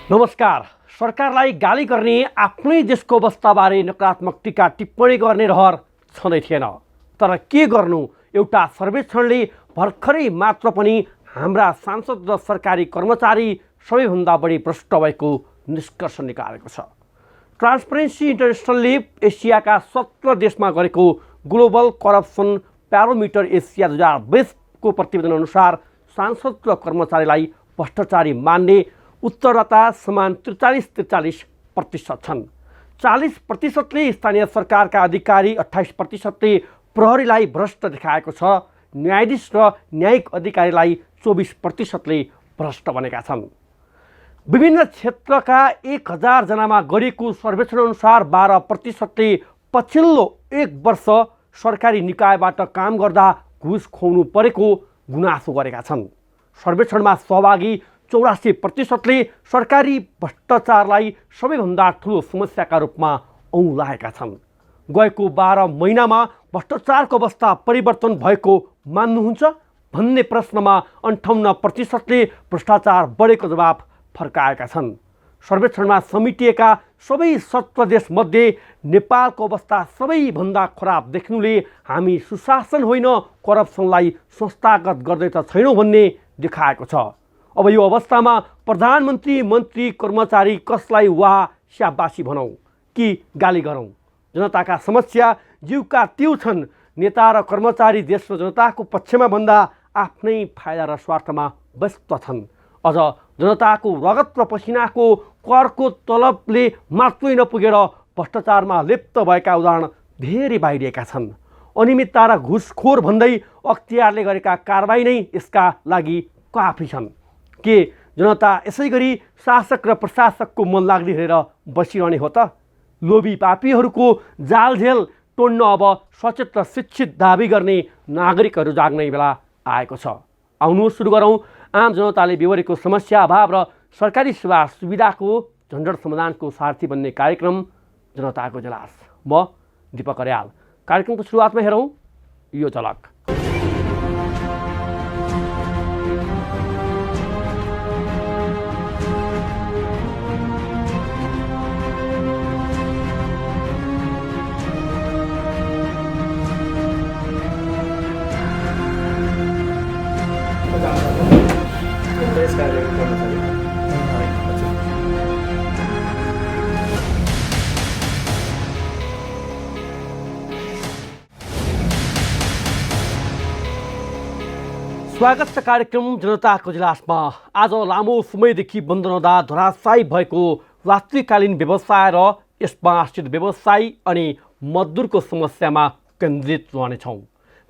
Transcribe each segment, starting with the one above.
नमस्कार। सरकारलाई गाली गर्ने आफ्नै देशको अवस्थाबारे नकारात्मक टीका टिप्पणी गर्ने रहर छँदै थिएन। तर के गर्नु, एउटा सर्वेक्षणले भर्खरै मात्र पनि हाम्रा सांसद र सरकारी कर्मचारी सबैभन्दा बढी भ्रष्ट भएको निष्कर्ष निकालेको छ। ट्रान्सपरेन्सी इन्टरनेसनलले एसियाका 17 देशमा गरेको ग्लोबल करप्सन प्यारोमिटर एसिया 2020 को प्रतिवेदन अनुसार सांसद र कर्मचारीलाई भ्रष्टाचारी मान्ने उत्तरदाता समान 43% छन्। 40%ले स्थानीय सरकारका अधिकारी, 28%ले प्रहरीलाई भ्रष्ट देखाएको छ। न्यायाधीश र न्यायिक अधिकारीलाई 24%ले भ्रष्ट बनेका छन्। विभिन्न क्षेत्रका 1000 जनामा गरिएको सर्वेक्षण अनुसार 12%ले पछिल्लो 1 वर्ष सरकारी निकायबाट काम गर्दा घुस खुवाउनु परेको गुनासो गरेका छन्। सर्वेक्षणमा सहभागी 84%ले सरकारी भ्रष्टाचारलाई सबैभन्दा ठुलो समस्याका रूपमा औँलाएका छन्। गएको 12 महिनामा भ्रष्टाचारको अवस्था परिवर्तन भएको मान्नुहुन्छ भन्ने प्रश्नमा 58%ले भ्रष्टाचार बढेको जवाब फर्काएका छन्। सर्वेक्षणमा समेटिएका सबै 17 देशमध्ये नेपालको अवस्था सबैभन्दा खराब देख्नुले हामी सुशासन होइन करप्सनलाई संस्थागत गर्दै त छैनौँ भन्ने देखाएको छ। अब यो अवस्थामा प्रधानमन्त्री, मन्त्री, कर्मचारी कसलाई वाह स्याबासी भनौँ कि गाली गरौँ? जनताका समस्या जिउका त्यौ छन्। नेता र कर्मचारी देश र जनताको पक्षमा भन्दा आफ्नै फाइदा र स्वार्थमा व्यस्त छन्। अझ जनताको रगत र पसिनाको करको तलबले मात्रै नपुगेर भ्रष्टाचारमा लिप्त भएका उदाहरण धेरै बाहिरिएका छन्। अनियमितता र घुसखोर भन्दै अख्तियारले गरेका कारबाही नै यसका लागि काफी छन्। के जनता यसै गरी शासक र प्रशासकको मन लाग्ने हेरेर बसिरहने हो त? लोभी पापीहरूको जालझेल टोड्न अब सचेत र शिक्षित दाबी गर्ने नागरिकहरू जाग्ने बेला आएको छ। आउनुहोस् सुरु गरौँ आम जनताले बेहोरेको समस्या, अभाव र सरकारी सेवा सुविधाको झन्झट समाधानको सारथी बन्ने कार्यक्रम जनताको जलास। म दीपक अर्याल। कार्यक्रमको सुरुवातमा हेरौँ यो झलक। स्वागत छ कार्यक्रम जनताको इजलासमा। आज लामो समयदेखि बन्द रहँदा धराशायी भएको रात्रिकालीन व्यवसाय र यसमा आश्रित व्यवसायी अनि मजदुरको समस्यामा केन्द्रित रहनेछौँ।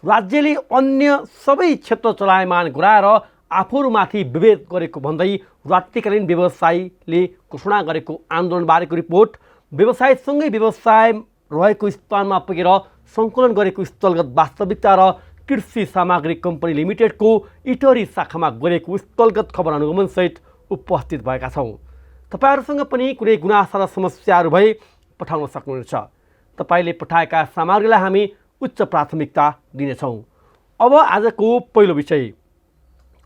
राज्यले अन्य सबै क्षेत्र चलायमान गराएर आफूहरूमाथि विभेद गरेको भन्दै रात्रिकालीन व्यवसायीले घोषणा गरेको आन्दोलनबारेको रिपोर्ट, व्यवसायसँगै व्यवसाय रहेको स्थानमा पुगेर सङ्कलन गरेको स्थलगत वास्तविकता र कृषि सामग्री कम्पनी लिमिटेडको इटहरी शाखामा गरेको स्थलगत खबर अनुगमनसहित उपस्थित भएका छौँ। तपाईँहरूसँग पनि कुनै गुनासा र समस्याहरू भए पठाउन सक्नुहुनेछ। तपाईँले पठाएका सामग्रीलाई हामी उच्च प्राथमिकता दिनेछौँ। अब आजको पहिलो विषय,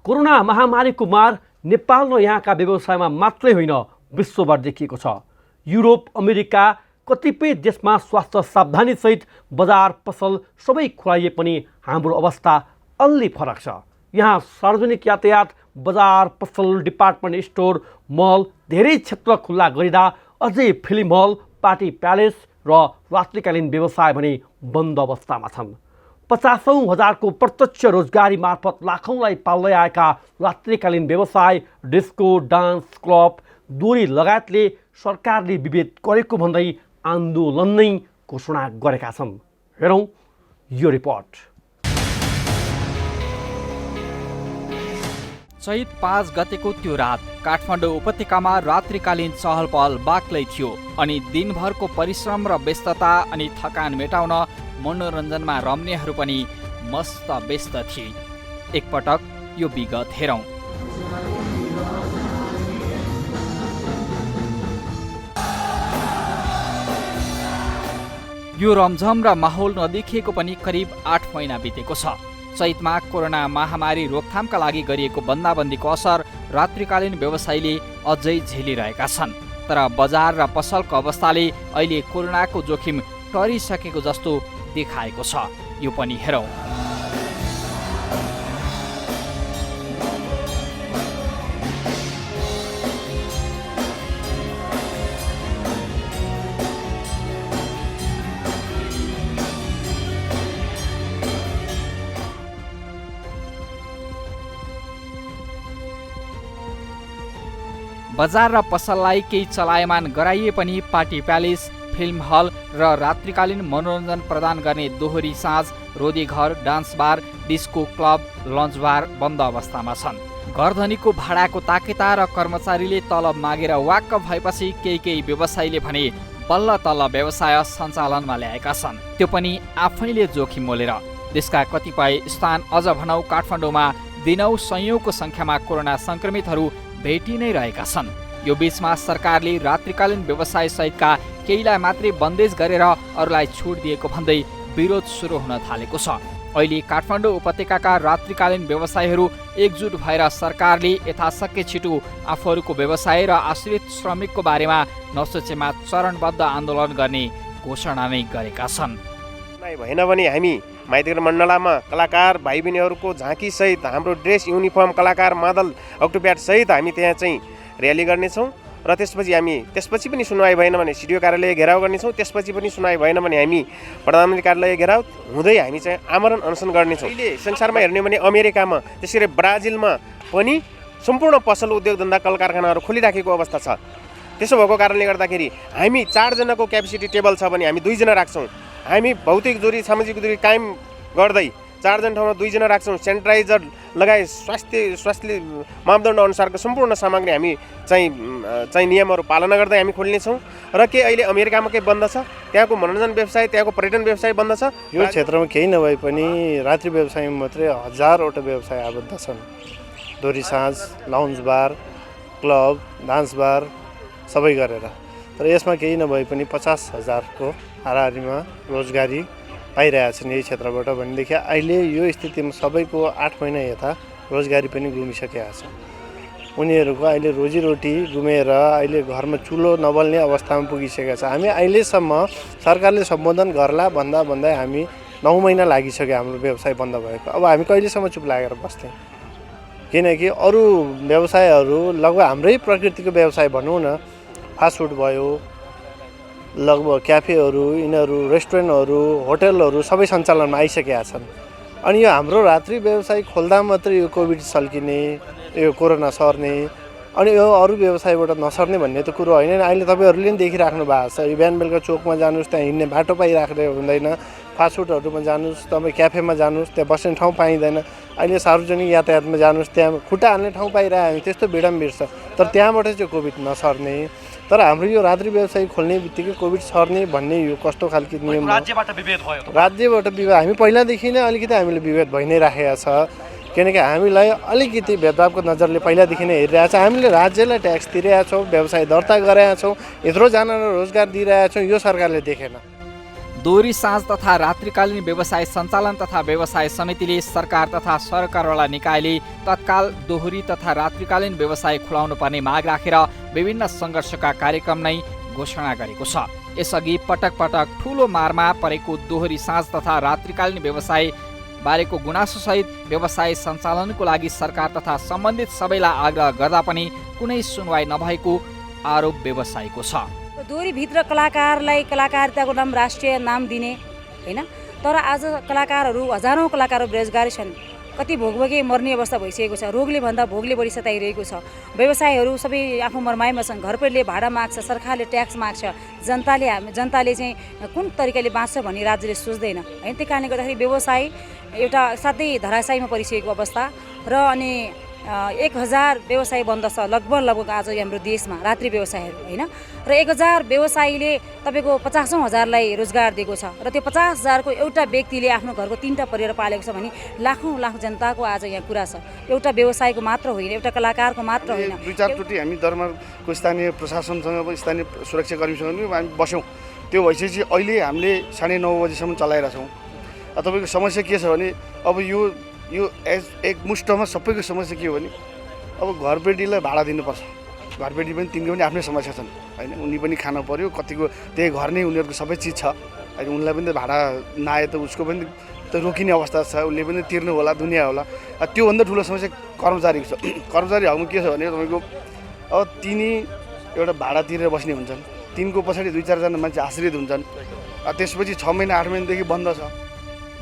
कोरोना महामारीको मार नेपाल र यहाँका व्यवसायमा मात्रै होइन विश्वभर देखिएको छ। युरोप, अमेरिका, कतिपय देशमा स्वास्थ्य सावधानीसहित बजार पसल सबै खुलाइए पनि हाम्रो अवस्था अलि फरक छ। यहाँ सार्वजनिक यातायात, बजार पसल, डिपार्टमेन्ट स्टोर, मल धेरै क्षेत्र खुल्ला गरिँदा अझै फिल्म हल, पार्टी प्यालेस र रात्रिकालीन व्यवसाय भने बन्द अवस्थामा छन्। 50,000को प्रत्यक्ष रोजगारी मार्फत लाखौँलाई पाल्दै आएका रात्रिकालीन व्यवसाय, डिस्को, डान्स क्लब, दोरी लगायतले सरकारले विभेद गरेको भन्दै आन्दोलन नै घोषणा गरेका छन्। हेरौँ यो रिपोर्ट। चैत 5 गतेको त्यो रात काठमाडौँ उपत्यकामा रात्रिकालीन चहल पहल बाक्लै थियो अनि दिनभरको परिश्रम र व्यस्तता अनि थकान मेटाउन मनोरञ्जनमा रम्नेहरू पनि मस्त व्यस्त थिए। एकपटक यो विगत हेरौँ। यो रमझम र माहौल नदेखिएको पनि करिब 8 महिना बितेको छ। चैतमा कोरोना महामारी रोकथामका लागि गरिएको बन्दाबन्दीको असर रात्रिकालीन व्यवसायीले अझै झेलिरहेका छन्। तर बजार र पसलको अवस्थाले अहिले कोरोनाको जोखिम टरिसकेको जस्तो देखाएको छ। यो पनि हेरौँ। बजार र पसललाई केही चलायमान गराइए पनि पार्टी प्यालेस, फिल्म हल र रात्रिकालीन मनोरञ्जन प्रदान गर्ने दोहोरी साँझ, रोदी घर, dance bar, disco club, lunch bar बन्द अवस्थामा छन्। घरधनीको भाडाको ताकेता र कर्मचारीले तलब मागेर वाक्क भएपछि केही व्यवसायीले भने बल्ल तल्ल व्यवसाय सञ्चालनमा ल्याएका छन्, त्यो पनि आफैले जोखिम मोलेर। देशका कतिपय स्थान, अझ भनौँ काठमाडौँमा दिनौ सयौंको सङ्ख्यामा कोरोना सङ्क्रमितहरू भेटी नै रहेका छन्। यो बीचमा सरकारले रात्रिकालीन व्यवसाय सहितका केहीलाई मात्रै बन्देज गरेर अरूलाई छुट दिएको भन्दै विरोध सुरु हुन थालेको छ। अहिले काठमाडौँ उपत्यकाका रात्रिकालीन व्यवसायीहरू एकजुट भएर सरकारले यथाशक्य छिटो आफूहरूको व्यवसाय र आश्रित श्रमिकको बारेमा नसोचेमा चरणबद्ध आन्दोलन गर्ने घोषणा नै गरेका छन्। भएन भने हामी माइतीघर मण्डलामा कलाकार भाइ बहिनीहरूको झाँकी सहित हाम्रो ड्रेस युनिफर्म कलाकार मादल अक्टोप्याड सहित हामी त्यहाँ चाहिँ र्याली गर्नेछौँ र त्यसपछि पनि सुनवाई भएन भने सिडिओ कार्यालय घेराउ गर्नेछौँ। त्यसपछि पनि सुनवाई भएन भने हामी प्रधानमन्त्री कार्यालय घेराउ हुँदै हामी चाहिँ आमरण अनसन गर्नेछौँ। अहिले संसारमा हेर्ने भने अमेरिकामा त्यसरी ब्राजिलमा पनि सम्पूर्ण पसल उद्योग धन्दा कल कारखानाहरू खोलिराखेको अवस्था छ। त्यसो भएको कारणले गर्दाखेरि हामी 4 जनाको क्यापेसिटी टेबल छ भने हामी 2 जना राख्छौँ। हामी भौतिक दूरी सामाजिक दूरी कायम गर्दै 4 जना ठाउँमा 2 जना राख्छौँ। सेनिटाइजर लगाए स्वास्थ्य मापदण्ड अनुसारको सम्पूर्ण सामग्री हामी चाहिँ नियमहरू पालना गर्दै हामी खोल्नेछौँ। र के अहिले अमेरिकामा केही बन्द छ? त्यहाँको मनोरञ्जन व्यवसाय, त्यहाँको पर्यटन व्यवसाय बन्द छ। यो क्षेत्रमा केही नभए पनि रात्रि व्यवसायमा मात्रै 1000वटा व्यवसाय आबद्ध छन्। दोहोरी साँझ, लाउन्ज बार, क्लब, डान्स बार सबै गरेर। तर यसमा केही नभए पनि 50,000को हाराहारीमा रोजगारी पाइरहेछन् यही क्षेत्रबाट भनेदेखि अहिले यो स्थितिमा सबैको 8 महिना यता रोजगारी पनि गुमिसकेका छ। उनीहरूको अहिले रोजीरोटी गुमेर अहिले घरमा चुलो नबल्ने अवस्थामा पुगिसकेका छ। हामी अहिलेसम्म सरकारले सम्बोधन गर्ला भन्दा हामी 9 महिना लागिसक्यो हाम्रो व्यवसाय बन्द भएको। अब हामी कहिलेसम्म चुप लागेर बस्ने? किनकि अरू व्यवसायहरू लगभग हाम्रै प्रकृतिको व्यवसाय भनौँ न, फास्टफुड भयो, लगभग क्याफेहरू, यिनीहरू रेस्टुरेन्टहरू, होटलहरू सबै सञ्चालनमा आइसकेका छन्। अनि यो हाम्रो रात्रि व्यवसाय खोल्दा मात्रै यो कोभिड सल्किने, यो कोरोना सर्ने, अनि यो अरू व्यवसायबाट नसर्ने भन्ने त कुरो होइन। अहिले तपाईँहरूले पनि देखिराख्नु भएको छ। यो बिहान बेलुका चोकमा जानुहोस्, त्यहाँ हिँड्ने बाटो पाइराख्ने हुँदैन। फास्टफुडहरूमा जानुहोस्, तपाईँ क्याफेमा जानुहोस्, त्यहाँ बस्ने ठाउँ पाइँदैन। अहिले सार्वजनिक यातायातमा जानुहोस्, त्यहाँ खुट्टा हाल्ने ठाउँ पाइरहेको त्यस्तो भिडम्भिड छ। तर त्यहाँबाट चाहिँ कोभिड नसर्ने। तर हाम्रो यो रात्रि व्यवसाय खोल्ने बित्तिकै कोभिड सर्ने भन्ने यो कस्तो खालको नियम? राज्यबाट विभेद भयो। राज्यबाट विभेद हामी पहिलादेखि नै अलिकति हामीले विभेद भइ नै राखेका छ। किनकि हामीलाई अलिकति भेदभावको नजरले पहिलादेखि नै हेरिरहेको छ। हामीले राज्यलाई ट्याक्स तिरेका छौँ, व्यवसाय दर्ता गरेका छौँ, यत्रोजनालाई रोजगार दिइरहेका छौँ, यो सरकारले देखेन। दोहोरी साँझ तथा रात्रिकालीन व्यवसाय सञ्चालन तथा व्यवसाय समितिले सरकार तथा सरकारवाला निकायले तत्काल दोहोरी तथा रात्रिकालीन व्यवसाय खुलाउनु पर्ने माग राखेर विभिन्न सङ्घर्षका कार्यक्रम नै घोषणा गरेको छ। यसअघि पटक पटक ठूलो मारमा परेको दोहोरी साँझ तथा रात्रिकालीन व्यवसाय बारेको गुनासोसहित व्यवसाय सञ्चालनको लागि सरकार तथा सम्बन्धित सबैलाई आग्रह गर्दा पनि कुनै सुनवाई नभएको आरोप व्यवसायीको छ। दोहोरीभित्र कलाकारलाई कलाकारिताको नाम राष्ट्रिय नाम दिने होइन, तर आज कलाकारहरू हजारौँ कलाकारहरू बेरोजगारी छन्। कति भोगभोगे मर्ने अवस्था भइसकेको छ। रोगले भन्दा भोगले बढी सताइरहेको छ। व्यवसायहरू सबै आफ्नो मरमाइमा छन्। घरपरिवारले भाडा माग्छ, सरकारले ट्याक्स माग्छ। जनताले चाहिँ कुन तरिकाले बाँच्छ भन्ने राज्यले सोच्दैन होइन। त्यही कारणले गर्दाखेरि व्यवसाय एउटा साथै धराशायीमा परिसकेको अवस्था र अनि 1000 व्यवसाय बन्द छ लगभग आज हाम्रो देशमा रात्रि व्यवसायहरू होइन। र 1000 व्यवसायीले तपाईँको 50,000लाई रोजगार दिएको छ। र त्यो 50,000को एउटा व्यक्तिले आफ्नो घरको 3टा परिवार पालेको छ भने लाखौँ जनताको आज यहाँ कुरा छ। एउटा व्यवसायको मात्र होइन, एउटा कलाकारको मात्र होइन। 2-4 चोटि हामी दरबारको स्थानीय प्रशासनसँग, स्थानीय सुरक्षाकर्मीसँग पनि हामी बस्यौँ। त्यो भइसकेपछि अहिले हामीले 9:30 बजीसम्म चलाइरहेछौँ। तपाईँको समस्या के छ भने अब यो एकमुष्टमा सबैको समस्या के हो भने अब घरबेटीलाई भाडा दिनुपर्छ, घरबेटी पनि तिनको पनि आफ्नै समस्या छन् होइन, उनी पनि खानु पऱ्यो, कतिको त्यही घर नै उनीहरूको सबै चिज छ, अहिले उनलाई पनि त भाडा नआए त उसको पनि त रोकिने अवस्था छ, उसले पनि तिर्नु होला, दुनियाँ होला। त्योभन्दा ठुलो समस्या कर्मचारीको छ। कर्मचारीहरूमा के छ भने तपाईँको अब तिनी एउटा भाडा तिरेर बस्ने हुन्छन्, तिनको पछाडि 2-4 जना मान्छे आश्रित हुन्छन्, त्यसपछि 6 महिना 8 महिनादेखि बन्द छ।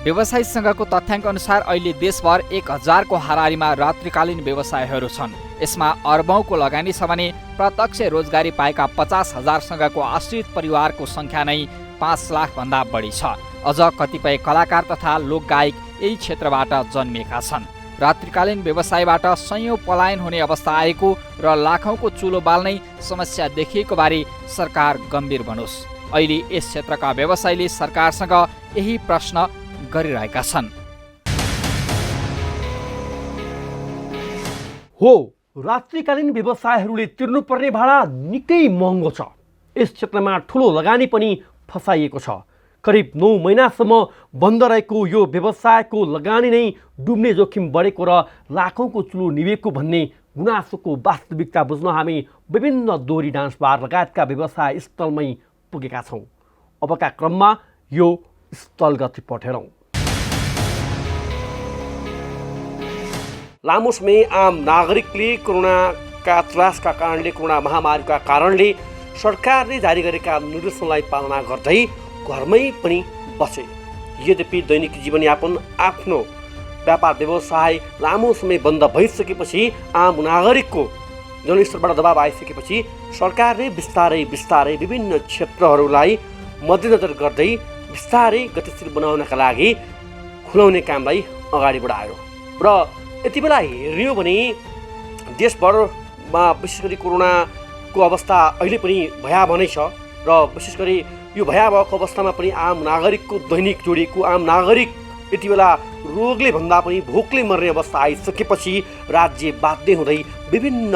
व्यवसायी सङ्घको तथ्याङ्क अनुसार अहिले देशभर 1000 को हाराहारीमा रात्रिकालीन व्यवसायहरू छन्। यसमा अरबौँको लगानी छ भने प्रत्यक्ष रोजगारी पाएका 50,000 सँगको आश्रित परिवारको सङ्ख्या नै 5 लाख भन्दा बढी छ। अझ कतिपय कलाकार तथा लोकगायक यही क्षेत्रबाट जन्मिएका छन्। रात्रिकालीन व्यवसायबाट सयौं पलायन हुने अवस्था आएको र लाखौंको चुलो बाल्नै समस्या देखिएको बारे सरकार गम्भीर बनोस्। अहिले यस क्षेत्रका व्यवसायीले सरकारसँग यही प्रश्न गरिरहेका छन्। हो, रात्रिकालीन व्यवसायहरूले तिर्नुपर्ने भाडा निकै महँगो छ। यस क्षेत्रमा ठुलो लगानी पनि फसाइएको छ। करिब 9 महिनासम्म बन्द रहेको यो व्यवसायको लगानी नै डुब्ने जोखिम बढेको र लाखौंको चुलो निभेको भन्ने गुनासोको वास्तविकता बुझ्न हामी विभिन्न दोहोरी डान्स बार लगायतका व्यवसाय स्थलमै पुगेका छौँ। अबका क्रममा यो स्थलगत रिपोर्ट हेरौँ। लामो समय आम नागरिकले कोरोनाका त्रासका कारणले, कोरोना महामारीका कारणले सरकारले जारी गरेका निर्देशनलाई पालना गर्दै घरमै पनि बसे। यद्यपि दैनिक जीवनयापन, आफ्नो व्यापार व्यवसाय लामो समय बन्द भइसकेपछि आम नागरिकको जनस्तरबाट दबाब आइसकेपछि सरकारले बिस्तारै विभिन्न क्षेत्रहरूलाई मध्यनजर गर्दै बिस्तारै गतिशील बनाउनका लागि खुलाउने कामलाई अगाडि बढायो। र यति बेला हेर्यो भने देशभरमा विशेष गरी कोरोनाको अवस्था अहिले पनि भयावह नै छ र विशेष गरी यो भयावहको अवस्थामा पनि आम नागरिकको दैनिक जोडिएको आम नागरिक यति बेला रोगले भन्दा पनि भोकले मर्ने अवस्था आइसकेपछि राज्य बाध्य हुँदै विभिन्न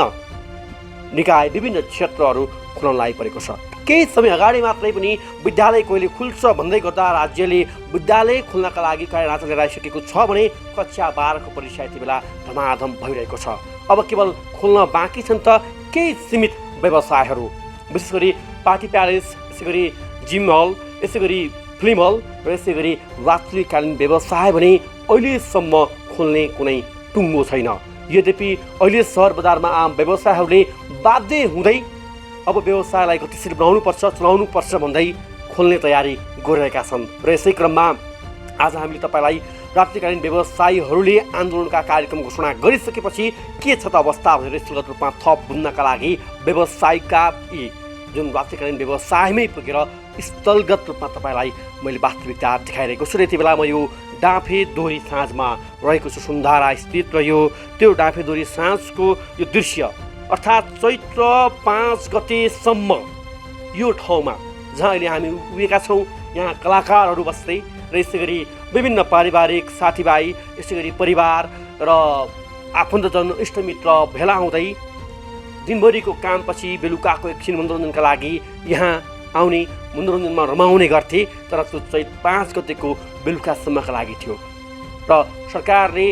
निकाय, विभिन्न क्षेत्रहरू खुलाउन लागिपरेको छ। केही समय अगाडि मात्रै पनि विद्यालय कहिले खुल्छ भन्दै गर्दा राज्यले विद्यालय खुल्नका लागि कार्यनाथ लिएर आइसकेको छ भने कक्षा 12 को परीक्षा यति बेला धमाधम भइरहेको छ। अब केवल खुल्न बाँकी छन् त केही सीमित व्यवसायहरू, विशेष गरी पार्टी प्यालेस, यसै गरी जिम हल, यसै गरी फिल्म हल र यसै गरी रात्रिकालीन व्यवसाय भने अहिलेसम्म खोल्ने कुनै टुङ्गो छैन। यद्यपि अहिले सहर बजारमा आम व्यवसायहरूले बाध्य हुँदै अब व्यवसायलाई गतिशील बनाउनुपर्छ, चलाउनुपर्छ भन्दै खोल्ने तयारी गरिरहेका छन्। र यसै क्रममा आज हामीले तपाईँलाई रात्रिकालीन व्यवसायीहरूले आन्दोलनका कार्यक्रम घोषणा गरिसकेपछि के छ त अवस्था भनेर स्थलगत रूपमा थप बुझ्नका लागि व्यवसायका यी जुन रात्रिकालीन व्यवसायमै पुगेर स्थलगत रूपमा तपाईँलाई मैले वास्तविकता देखाइरहेको छु। र यति बेला म यो डाँफे दोहोरी साँझमा रहेको छु, सुन्धारा स्थित, र यो त्यो डाँफे दोहोरी साँझको यो दृश्य अर्थात् चैत्र 5 गतेसम्म यो ठाउँमा जहाँ अहिले हामी उभिएका छौँ, यहाँ कलाकारहरू बस्दै र यसै गरी विभिन्न पारिवारिक साथीभाइ, यसै गरी परिवार र आफन्तजन इष्टमित्र भेला हुँदै दिनभरिको कामपछि बेलुकाको एकछिन मनोरञ्जनका लागि यहाँ आउने, मनोरञ्जनमा रमाउने गर्थे। तर त्यो चैत्र 5 गतेको बेलुकासम्मका लागि थियो र सरकारले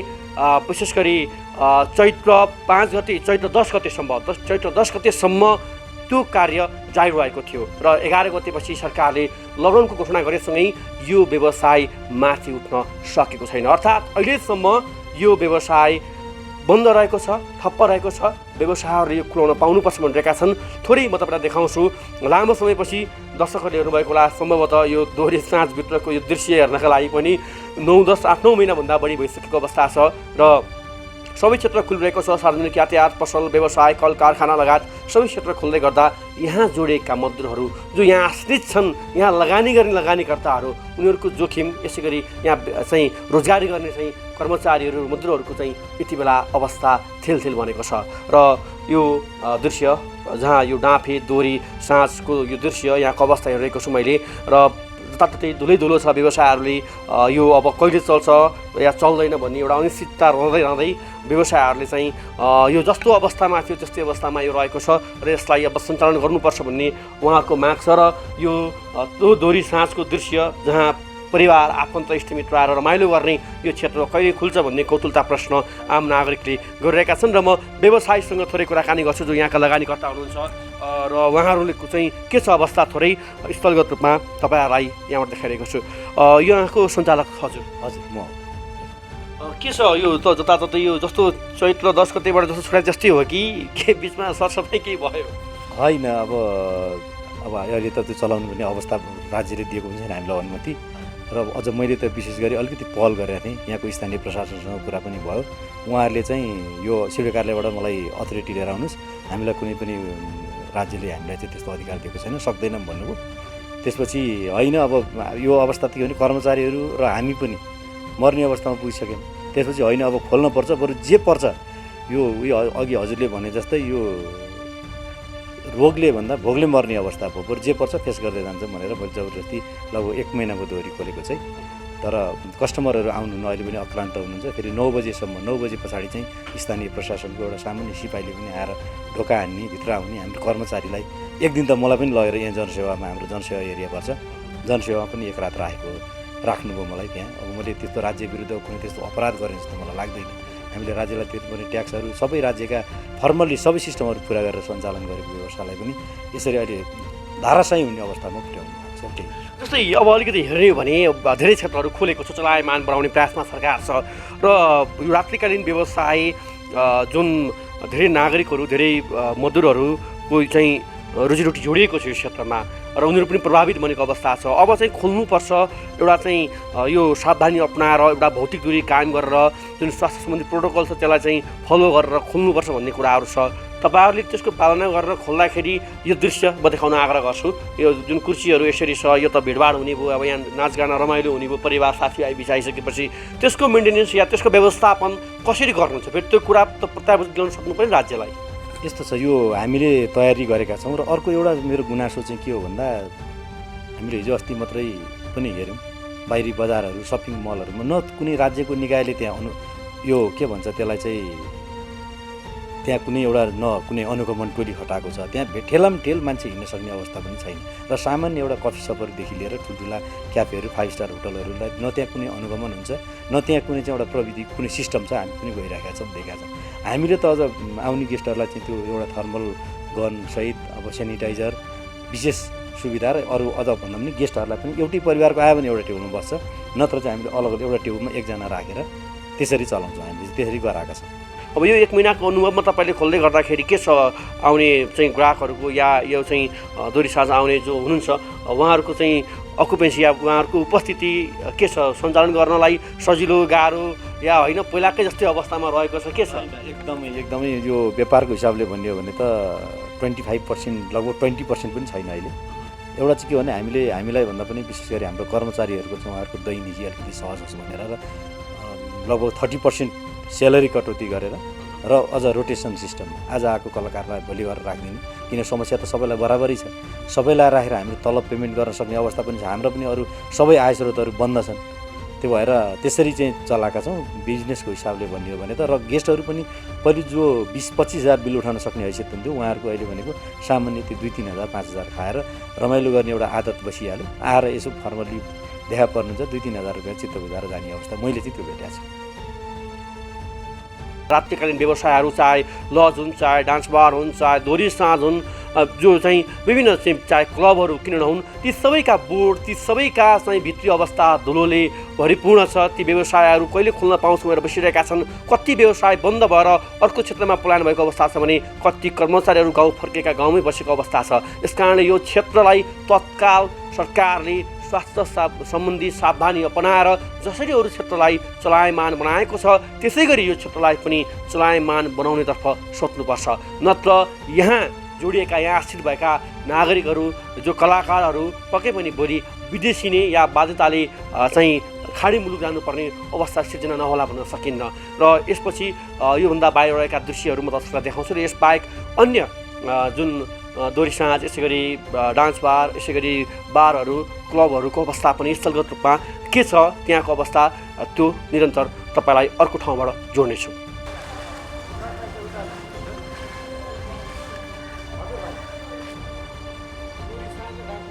विशेष गरी चैत्र 5 गते, चैत्र 10 गतेसम्म त्यो कार्य जारी रहेको थियो र 11 गतेपछि सरकारले लकडाउनको घोषणा गरेसँगै यो व्यवसाय माथि उठ्न सकेको छैन। अर्थात् अहिलेसम्म यो व्यवसाय बन्द रहेको छ, ठप्प रहेको छ। व्यवसायहरूले यो खुलाउन पाउनुपर्छ भनिरहेका छन्। थोरै म तपाईँलाई देखाउँछु। लामो समयपछि दर्शकहरूले हेर्नुभएको होला, सम्भवतः यो दोहोरी साँझभित्रको यो दृश्य हेर्नका लागि पनि 9, 10, 8, 9 महिनाभन्दा बढी भइसकेको अवस्था छ र सबै क्षेत्र खुलिरहेको छ। सार्वजनिक यातायात, पसल, व्यवसाय, कल कारखाना लगायत सबै क्षेत्र खुल्दै गर्दा यहाँ जोडिएका मजदुरहरू जो यहाँ आश्रित छन्, यहाँ लगानी गर्ने लगानीकर्ताहरू, उनीहरूको जोखिम, यसै गरी यहाँ चाहिँ रोजगारी गर्ने चाहिँ कर्मचारीहरू, मजदुरहरूको चाहिँ यति बेला अवस्था थेलथेल बनेको छ। र यो दृश्य जहाँ यो डाँफे दोहोरी साँझको यो दृश्य यहाँको अवस्था हेरिरहेको छु मैले र जताततै धुलै छ। व्यवसायहरूले यो अब कहिले चल्छ या चल्दैन भन्ने एउटा अनिश्चितता रहँदै व्यवसायहरूले चाहिँ यो जस्तो अवस्थामा थियो त्यस्तै अवस्थामा यो रहेको छ र यसलाई अब सञ्चालन गर्नुपर्छ भन्ने उहाँहरूको माग छ। र यो दोहोरी साँझको दृश्य जहाँ परिवार आफन्त इष्टमित्र आएर रमाइलो गर्ने यो क्षेत्र कहिले खुल्छ भन्ने कौतुलता प्रश्न आम नागरिकले गरिरहेका छन् र म व्यवसायीसँग थोरै कुराकानी गर्छु जो यहाँका लगानीकर्ता हुनुहुन्छ र उहाँहरूले चाहिँ के छ अवस्था थोरै स्थलगत रूपमा तपाईँहरूलाई यहाँबाट देखाइरहेको छु। यहाँको सञ्चालक हजुर म के छ यो त जताततै यो जस्तो चैत्र 10 गतेबाट जस्तो छोडा जस्तै हो कि के बिचमा सरसफाइ केही भयो? होइन, अब अहिले त त्यो चलाउनु पर्ने अवस्था राज्यले दिएको हुन्छ नि हामीलाई अनुमति, र अझ मैले त विशेष गरी अलिकति पहल गरेको थिएँ। यहाँको स्थानीय प्रशासनसँग कुरा पनि भयो, उहाँहरूले चाहिँ यो सिडिओ कार्यालयबाट मलाई अथोरिटी लिएर आउनुहोस्, हामीलाई कुनै पनि राज्यले हामीलाई चाहिँ त्यस्तो अधिकार दिएको छैन, सक्दैनौँ भन्नुभयो। त्यसपछि होइन, अब यो अवस्था के भने कर्मचारीहरू र हामी पनि मर्ने अवस्थामा पुगिसक्यौँ। त्यसपछि होइन, अब खोल्नुपर्छ, बरु जे पर्छ यो अघि हजुरले भने जस्तै यो रोगले भन्दा भोगले मर्ने अवस्था भयो, बरु जे पर्छ फेस गर्दै जान्छ भनेर मैले जबरजस्ती लगभग 1 महिनाको दोहोरी खोलेको चाहिँ। तर कस्टमरहरू आउनुहुन्न, अहिले पनि अक्रान्त हुनुहुन्छ। फेरि 9 बजेसम्म, 9 बजे पछाडि चाहिँ स्थानीय प्रशासनको एउटा सामान्य सिपाहीले पनि आएर ढोका हान्ने, भित्र आउने, हाम्रो कर्मचारीलाई एक दिन त मलाई पनि लगेर यहाँ जनसेवामा, हाम्रो जनसेवा एरिया पर्छ, जनसेवामा पनि एक रात राख्नुभयो मलाई त्यहाँ। अब मैले त्यस्तो राज्य विरुद्ध कुनै त्यस्तो अपराध गरेँ जस्तो मलाई लाग्दैन। हामीले राज्यलाई तिर्नुपर्ने ट्याक्सहरू सबै राज्यका फर्मल्ली सबै सिस्टमहरू पुरा गरेर सञ्चालन गरेको व्यवस्थालाई पनि यसरी अहिले धाराशायी हुने अवस्थामा पुर्याउनु भएको छ। त्यही जस्तै अब अलिकति हेर्ने हो भने धेरै क्षेत्रहरू खोलेको छ, चलायमान बढाउने प्रयासमा सरकार छ र यो रात्रिकालीन व्यवसाय जुन धेरै नागरिकहरू, धेरै मजदुरहरूको चाहिँ रोजीरोटी जोडिएको छ यो क्षेत्रमा र उनीहरू पनि प्रभावित बनेको अवस्था छ। अब चाहिँ खोल्नुपर्छ, एउटा चाहिँ यो सावधानी अपनाएर एउटा भौतिक दूरी कायम गरेर जुन स्वास्थ्य सम्बन्धी प्रोटोकल छ त्यसलाई चाहिँ फलो गरेर खोल्नुपर्छ भन्ने कुराहरू छ। तपाईँहरूले त्यसको पालना गरेर खोल्दाखेरि यो दृश्य म देखाउन आग्रह गर्छु। यो जुन कुर्सीहरू यसरी छ, यो त भिडभाड हुने भयो, अब यहाँ नाचगाना रमाइलो हुने भयो, परिवार साथी बिछाइसकेपछि त्यसको मेन्टेनेन्स या त्यसको व्यवस्थापन कसरी गर्नुहुन्छ? फेरि त्यो कुरा त प्रत्याभूत ल्याउन सक्नु पर्यो राज्यलाई। यस्तो छ, यो हामीले तयारी गरेका छौँ। र अर्को एउटा मेरो गुनासो चाहिँ के हो भन्दा, हामीले हिजो अस्ति मात्रै पनि हेऱ्यौँ बाहिरी बजारहरू, सपिङ मलहरूमा न कुनै राज्यको निकायले त्यहाँ यो के भन्छ त्यसलाई चाहिँ त्यहाँ कुनै एउटा न कुनै अनुगमन टोली हटाएको छ। त्यहाँ ठेलामठेल मान्छे हिँड्न सक्ने अवस्था पनि छैन। र सामान्य एउटा कफी सपहरूदेखि लिएर ठुल्ठुला क्याफेहरू, 5 स्टार होटलहरूलाई न त्यहाँ कुनै अनुगमन हुन्छ, न त्यहाँ कुनै चाहिँ एउटा प्रविधि, कुनै सिस्टम छ। हामी पनि गइरहेका छौँ, देखेका छौँ। हामीले त अझ आउने गेस्टहरूलाई चाहिँ त्यो एउटा थर्मल गनसहित अब सेनिटाइजर विशेष सुविधा, र अरू अझ भन्दा पनि गेस्टहरूलाई पनि एउटै परिवारको आयो भने एउटा टेबलमा बस्छ, नत्र चाहिँ हामीले अलग अलग एउटा टेबलमा एकजना राखेर त्यसरी चलाउँछौँ। हामीले त्यसरी गराएका छौँ। अब यो 1 महिनाको अनुभवमा तपाईँले खोल्दै गर्दाखेरि के छ, आउने चाहिँ ग्राहकहरूको या यो चाहिँ दोहोरी साँझ आउने जो हुनुहुन्छ उहाँहरूको चाहिँ अकुपेन्सी या उहाँहरूको उपस्थिति के छ? सञ्चालन गर्नलाई सजिलो, गाह्रो या होइन पहिलाकै जस्तै अवस्थामा रहेको छ, के छ? एकदमै यो व्यापारको हिसाबले भन्यो भने त 25%, लगभग 20% पनि छैन अहिले। एउटा चाहिँ के भने हामीलाई भन्दा पनि विशेष गरी हाम्रो कर्मचारीहरूको चाहिँ उहाँहरूको दैनिकी अलिकति सहज होस् भनेर र लगभग 30% स्यालेरी कटौती गरेर र अझ रोटेसन सिस्टम, आज आएको कलाकारलाई भोलि गरेर राखिदिने, किन समस्या त सबैलाई बराबरै छ। सबैलाई राखेर हामीले तलब पेमेन्ट गर्न सक्ने अवस्था पनि छ। हाम्रो पनि अरू सबै आय स्रोतहरू बन्द छन्। त्यो भएर त्यसरी चाहिँ चलाएका छौँ बिजनेसको हिसाबले भन्यो भने त। र गेस्टहरू पनि पहिले जो 20-25 हज़ार बिल उठाउन सक्ने हैसियत हुन्थ्यो, उहाँहरूको अहिले भनेको सामान्य त्यो 2-3 हज़ार 5 हज़ार खाएर रमाइलो गर्ने एउटा आदत बसिहाल्यो। आएर यसो फर्मल्ली देखा पर्नुहुन्छ 2-3 हज़ार रुपियाँ चित्त बुझाएर जाने अवस्था मैले चाहिँ त्यो भेटेको छु। रात्रिकालीन व्यवसायहरू, चाहे लज हुन्, चाहे डान्स बार हुन्, चाहे दोहोरी साँझ हुन्, जो चाहिँ विभिन्न चाहे क्लबहरू किन नहुन्, ती सबैका बोर्ड, ती सबैका चाहिँ भित्री अवस्था धुलोले भरिपूर्ण छ। ती व्यवसायहरू कहिले खोल्न पाउँछौँ भनेर बसिरहेका छन्। कति व्यवसाय बन्द भएर अर्को क्षेत्रमा पलायन भएको अवस्था छ भने कति कर्मचारीहरू गाउँ फर्केका गाउँमै बसेको अवस्था छ। यसकारण यो क्षेत्रलाई तत्काल सरकारले स्वास्थ्य सम्बन्धी सावधानी अपनाएर जसरी अरू क्षेत्रलाई चलायमान बनाएको छ त्यसै गरी यो क्षेत्रलाई पनि चलायमान बनाउनेतर्फ सोच्नुपर्छ। नत्र यहाँ जोडिएका, यहाँ आश्रित भएका नागरिकहरू, जो कलाकारहरू पक्कै पनि भोलि विदेशी नै या बाध्यताले चाहिँ खाडी मुलुक जानुपर्ने अवस्था सिर्जना नहोला भन्न सकिन्न। र यसपछि योभन्दा बाहिर रहेका दृश्यहरू म दर्शकलाई देखाउँछु। र यसबाहेक अन्य जुन दोहोरी साँझ, यसै गरी डान्स बार, यसै गरी बारहरू, क्लबहरूको अवस्था पनि स्थलगत रूपमा के छ त्यहाँको अवस्था, त्यो निरन्तर तपाईँलाई अर्को ठाउँबाट जोड्नेछु।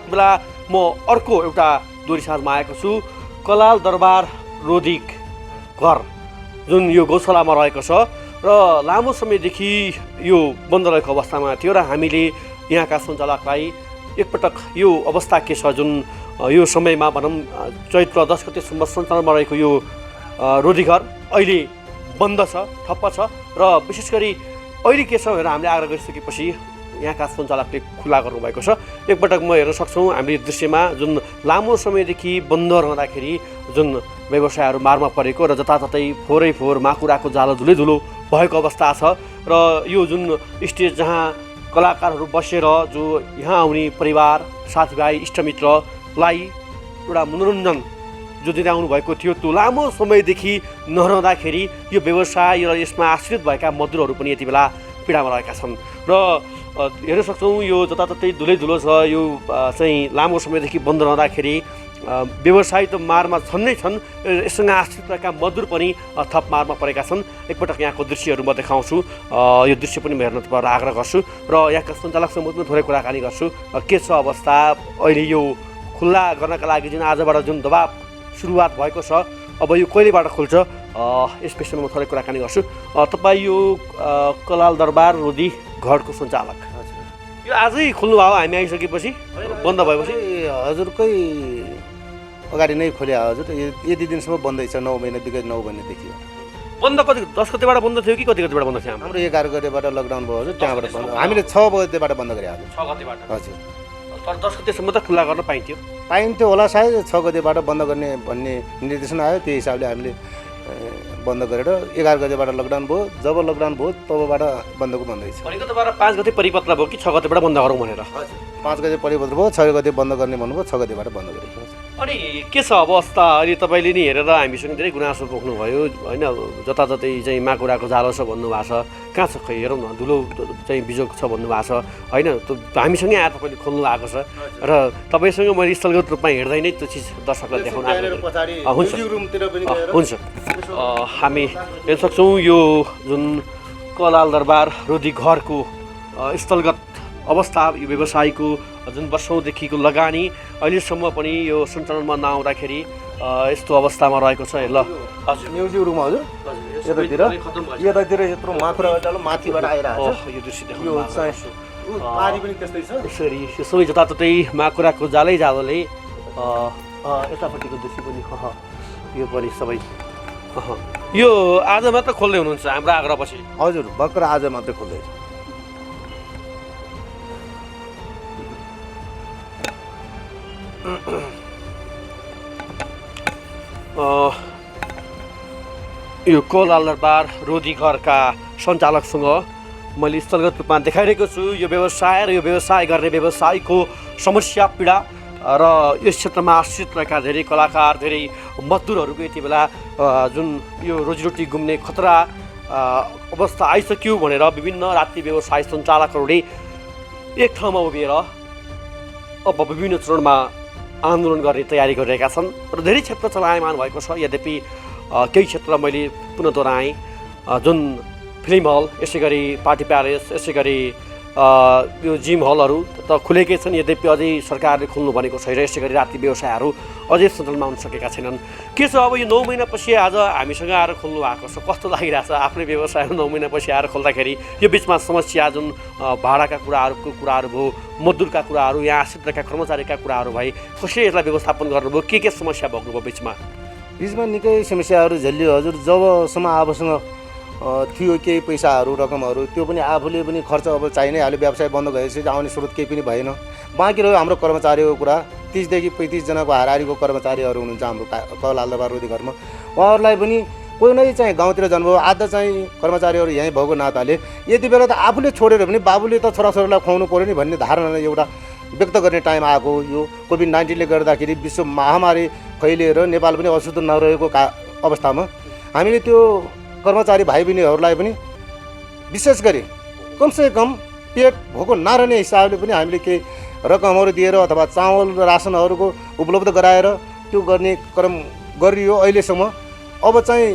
बेला म अर्को एउटा दोहोरी साँझमा आएको छु। कलाल दरबार रोधी घर जुन यो गौशालामा रहेको छ र लामो समयदेखि यो बन्द रहेको अवस्थामा थियो र हामीले यहाँका सञ्चालकलाई एकपटक यो अवस्था के छ जुन यो समयमा भनौँ चैत्र 10 गतेसम्म सञ्चालनमा रहेको यो रोधी घर अहिले बन्द छ, ठप्प छ र विशेष गरी अहिले के छ भनेर हामीले आग्रह गरिसकेपछि यहाँका सञ्चालकले खुला गर्नुभएको छ। एकपटक म हेर्न सक्छौँ हामीले दृश्यमा जुन लामो समयदेखि बन्द रहँदाखेरि जुन व्यवसायहरू मारमा परेको र जताततै फोहोरै फोहोर माकुराको जालो धुलै धुलो भएको अवस्था छ र यो जुन स्टेज जहाँ कलाकारहरू बसेर जो यहाँ आउने परिवार साथीभाइ इष्टमित्रलाई एउटा मनोरञ्जन जो दिँदै आउनुभएको थियो त्यो लामो समयदेखि नरहँदाखेरि यो व्यवसाय र यसमा आश्रित भएका मजदुरहरू पनि यति बेला पीडामा रहेका छन् र हेर्न सक्छौँ यो जताततै धुलै धुलो छ। यो चाहिँ लामो समयदेखि बन्द रहँदाखेरि व्यवसाय त मारमा छन् नै छन्, यससँग आश्रित रहेका मजदुर पनि थप मारमा परेका छन्। एकपटक यहाँको दृश्यहरू म देखाउँछु, यो दृश्य पनि म हेर्न तपाईँहरूलाई आग्रह गर्छु र यहाँका सञ्चालकसँग पनि थोरै कुराकानी गर्छु के छ अवस्था अहिले यो खुल्ला गर्नका लागि जुन आजबाट जुन दबाब सुरुवात भएको छ अब यो कहिलेबाट खुल्छ यस विषयमा म थोरै कुराकानी गर्छु। तपाईँ यो कलाल दरबार रोधी घरको सञ्चालक, यो आजै खोल्नुभयो हामी आइसकेपछि बन्द भएपछि? हजुरकै अगाडि नै खोले हजुर, यति दिनसम्म बन्दै छ, 9 महिना बिगत 9 महिनादेखि। बन्द कति 10 गतेबाट बन्द थियो कि कति गतेबाट बन्द थियो? हाम्रो 11 गतेबाट लकडाउन भयो हजुर, त्यहाँबाट बन्द। हामीले 6 गतेबाट बन्द गरे हजुर। 6 गतेबाट हजुर, तर 10 गतेसम्म त खुल्ला गर्न पाइन्थ्यो होला सायद। 6 गतेबाट बन्द गर्ने भन्ने निर्देशन आयो, त्यही हिसाबले हामीले बन्द गरेर 11 गतेबाट लकडाउन भयो। जब लकडाउन भयो तबबाट बन्दको बन्दै छ। भनेको तपाईहरु 5 गते परिपत्र भयो कि 6 गतेबाट बन्द गरौँ भनेर? 5 गते परिपत्र भयो, 6 गते बन्द गर्ने भन्नुभयो, 6 गतेबाट बन्द गरेको। अनि के छ अवस्था अहिले? तपाईँले नि हेरेर हामीसँग धेरै गुनासो पोख्नुभयो होइन, जताततै चाहिँ माकुराको जालो छ भन्नुभएको छ, कहाँ छ खै हेरौँ न, धुलो चाहिँ बिजोग छ भन्नुभएको छ होइन, हामीसँगै आएर तपाईँले खोल्नु भएको छ र तपाईँसँग मैले स्थलगत रूपमा हेर्दै नै त्यो चिज दर्शकलाई देखाउन हुन्छ। हामी हेर्न सक्छौँ यो जुन कलाल दरबार रोधी घरको स्थलगत अवस्था, यो व्यवसायको जुन वर्षौँदेखिको लगानी अहिलेसम्म पनि यो सञ्चालनमा नआउँदाखेरि यस्तो अवस्थामा रहेको छ। ल हजुर, म्युजिक रुम हजुर, यतातिर यत्रो माकुरा जालो माथिबाट आइरहेको छ। यो दृश्य देख्नु पानी पनि त्यस्तै छ, यसरी यो सबै जताततै माकुराको जालोले यतापट्टिको दृश्य पनि यो पनि सबै यो आज मात्र खोल्दै हुनुहुन्छ हाम्रो आग्रहपछि? हजुर, भर्खर आज मात्रै खोल्दैछ। यो कलाल दरबार रोधी घरका सञ्चालकसँग मैले स्थलगत रूपमा देखाइरहेको छु यो व्यवसाय र यो व्यवसाय गर्ने व्यवसायको समस्या पीडा र यस क्षेत्रमा आश्रित रहेका धेरै कलाकार, धेरै मजदुरहरूको यति बेला जुन यो रोजीरोटी गुम्ने खतरा अवस्था आइसक्यो भनेर विभिन्न राति व्यवसाय सञ्चालकहरूले एक ठाउँमा उभिएर अब विभिन्न चरणमा आन्दोलन गर्ने तयारी गरिरहेका छन् र धेरै क्षेत्र चलायमान भएको छ। यद्यपि केही क्षेत्र मैले पुनः दोहोऱ्याएँ, जुन फिल्म हल, यसै गरी पार्टी प्यालेस, यसै गरी यो जिम हलहरू त खुलेकै छन्, यद्यपि अझै सरकारले खोल्नु भनेको छैन। यसै गरी राति व्यवसायहरू अझै सञ्चालनमा आउन सकेका छैनन्। के छ अब यो 9 महिनापछि आज हामीसँग आएर खोल्नु भएको छ, कस्तो लागिरहेछ? आफ्नै व्यवसाय 9 महिनापछि आएर खोल्दाखेरि यो बिचमा समस्या जुन भाडाका कुराहरू भयो, मजदुरका कुराहरू, यहाँ आश्रित रहेका कर्मचारीका कुराहरू भए, कसरी यसलाई व्यवस्थापन गर्नुभयो? के समस्या भोग्नुभयो बिचमा निकै समस्याहरू झेल्यो हजुर। जबसम्म आफूसँग थियो केही पैसाहरू रकमहरू त्यो पनि आफूले पनि खर्च अब चाहि नै हाल्यो। व्यवसाय बन्द भएपछि आउने स्रोत केही पनि भएन। बाँकी रह्यो हाम्रो कर्मचारीको कुरा, 30देखि 35जनाको हाराहारीको कर्मचारीहरू हुनुहुन्छ हाम्रो कलाल दरबार रोधी घरमा। उहाँहरूलाई पनि कोही नै चाहिँ गाउँतिर जानुभयो, आधा चाहिँ कर्मचारीहरू यहीँ भएको नाताले यति बेला त आफूले छोडेर पनि बाबुले त छोराछोरीलाई खुवाउनु पऱ्यो नि भन्ने धारणा एउटा व्यक्त गर्ने टाइम आएको। यो कोभिड-19ले गर्दाखेरि विश्व महामारी फैलिएर नेपाल पनि अशुद्ध नरहेको अवस्थामा हामीले त्यो कर्मचारी भाइ बहिनीहरूलाई पनि विशेष गरी कमसेकम पेट भोको नरहने हिसाबले पनि हामीले केही रकमहरू दिएर अथवा चामल रासनहरूको उपलब्ध गराएर त्यो गर्ने क्रम गरियो अहिलेसम्म। अब चाहिँ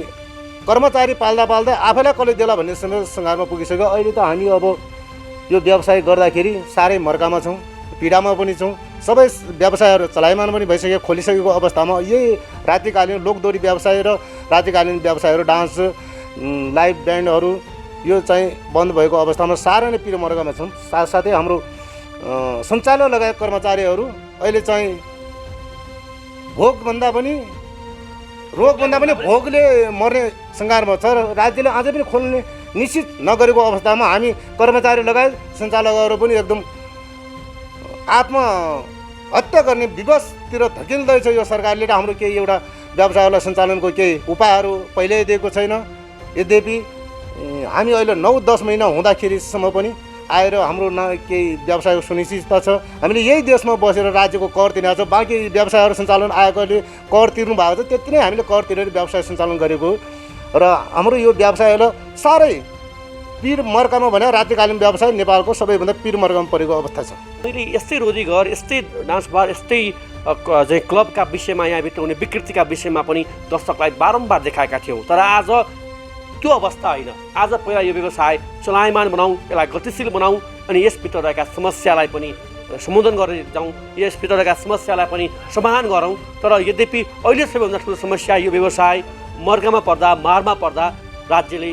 कर्मचारी पाल्दा आफैलाई कसले देला भन्ने सङ्घारमा पुगिसक्यो। अहिले त हामी अब यो व्यवसाय गर्दाखेरि साह्रै मर्कामा छौँ, पीडामा पनि छौँ, सबै व्यवसायहरू चलायमान पनि भइसक्यो, खोलिसकेको अवस्थामा यही रात्रिकालीन लोकदोरी व्यवसाय र रात्रिकालीन व्यवसायहरू डान्स लाइभ ब्यान्डहरू यो चाहिँ बन्द भएको अवस्थामा साह्रै नै पिर मर्कामा छौँ। साथसाथै हाम्रो सञ्चालक लगायत कर्मचारीहरू अहिले चाहिँ रोगभन्दा पनि भोगले मर्ने सङ्घारमा छ र राज्यले अझै पनि खोल्ने निश्चित नगरेको अवस्थामा हामी कर्मचारी लगायत सञ्चालकहरू पनि एकदम आत्महत्या गर्ने विवशतिर धकिँदैछ यो सरकारले। र हाम्रो केही एउटा व्यवसायलाई सञ्चालनको केही उपायहरू पहिल्यै दिएको छैन। यद्यपि हामी अहिले 9-10 महिना हुँदाखेरिसम्म पनि आएर हाम्रो केही व्यवसायको सुनिश्चितता छ। हामीले यही देशमा बसेर राज्यको कर तिरेको छ। बाँकी व्यवसायहरू सञ्चालन आयोगले कर तिर्नु भएको छ, त्यति नै हामीले कर तिरेर व्यवसाय सञ्चालन गरेको हो। र हाम्रो यो व्यवसायलाई साह्रै पिर मर्कामा भने रात्रिकालीन व्यवसाय नेपालको सबैभन्दा पिर मर्कामा परेको अवस्था छ। मैले यस्तै रोजगार, यस्तै डान्स बार, यस्तै चाहिँ क्लबका विषयमा यहाँभित्र हुने विकृतिका विषयमा पनि दर्शकलाई बारम्बार देखाएका थियौँ। तर आज त्यो अवस्था होइन। आज पहिला यो व्यवसाय चलायमान बनाऊँ, यसलाई गतिशील बनाऊँ अनि यसभित्र रहेका समस्यालाई पनि सम्बोधन गरेर जाउँ, यसभित्र रहेका समस्यालाई पनि समाधान गरौँ। तर यद्यपि अहिले सबैभन्दा ठुलो समस्या यो व्यवसाय मर्कामा पर्दा, मारमा पर्दा राज्यले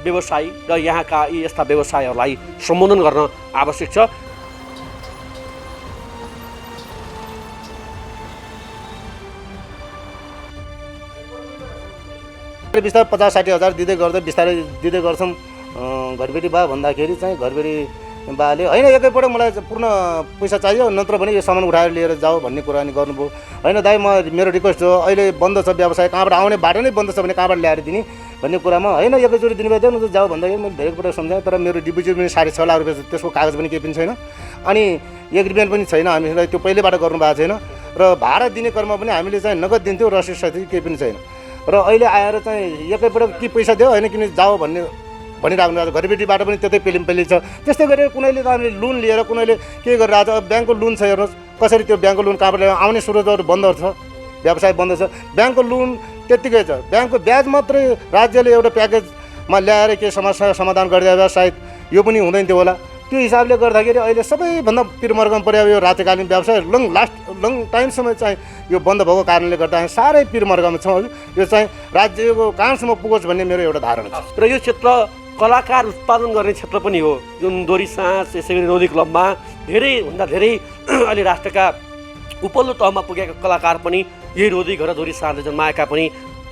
व्यवसायी र यहाँका यी यस्ता व्यवसायहरूलाई सम्बोधन गर्न आवश्यक छ। बिस्तारै 50-60 हजार दिँदै गर्दै बिस्तारै दिँदै गर्छौँ। घरबेटी बा भन्दाखेरि चाहिँ घरबेटी बाले होइन एकैपल्ट मलाई पूर्ण पैसा चाहियो, नत्र भने यो सामान उठाएर लिएर जाऊ भन्ने कुरा नि गर्नुभयो। होइन दाइ, मेरो रिक्वेस्ट हो, अहिले बन्द छ व्यवसाय, कहाँबाट आउने बाटो नै बन्द छ भने कहाँबाट ल्याएर दिने भन्ने कुरामा होइन एकैचोटि दिनुभयो न त जाऊ भन्दाखेरि मैले धेरैपल्ट सम्झाएँ। तर मेरो डिपोजिट पनि 6.5 लाख रुपियाँ छ, त्यसको कागज पनि केही पनि छैन अनि एग्रिमेन्ट पनि छैन, हामीलाई त्यो पहिल्यैबाट गर्नुभएको छैन। र भाडा दिने क्रममा पनि हामीले चाहिँ नगद दिन्थ्यौँ, रसिद सहित केही पनि छैन। र अहिले आएर चाहिँ एकैपल्ट के पैसा दियो होइन किन जाऊ भनिराख्नु भएको छ। घरबेटीबाट पनि त्यतै पेलिम छ। त्यस्तै गरेर कुनैले त हामीले लोन लिएर कुनैले के गरिरहेको छ। अब ब्याङ्कको लोन छ, हेर्नुहोस् कसरी त्यो ब्याङ्कको लोन कहाँबाट आउने स्रोतहरू बन्दहरू छ, व्यवसाय बन्द छ। ब्याङ्कको लोन त्यत्तिकै छ, ब्याङ्कको ब्याज मात्रै राज्यले एउटा प्याकेजमा ल्याएर केही समस्या समाधान गरिदिएर सायद यो पनि हुँदैन थियो होला। त्यो हिसाबले गर्दाखेरि अहिले सबैभन्दा पिरमर्गम पऱ्यो यो रात्रिकालीन व्यवसाय लङ टाइमसम्म चाहिँ यो बन्द भएको कारणले गर्दा साह्रै पिरमर्गमा छ। यो चाहिँ राज्यको कहाँसम्म पुगोस् भन्ने मेरो एउटा धारणा छ। र यो क्षेत्र कलाकार उत्पादन गर्ने क्षेत्र पनि हो, जुन दोरी साँझ यसै गरी रोदी क्लबमा धेरैभन्दा धेरै अहिले राष्ट्रका उपल्लो तहमा पुगेका कलाकार पनि यही रोदी घर दोरी साँझले जन्माएका पनि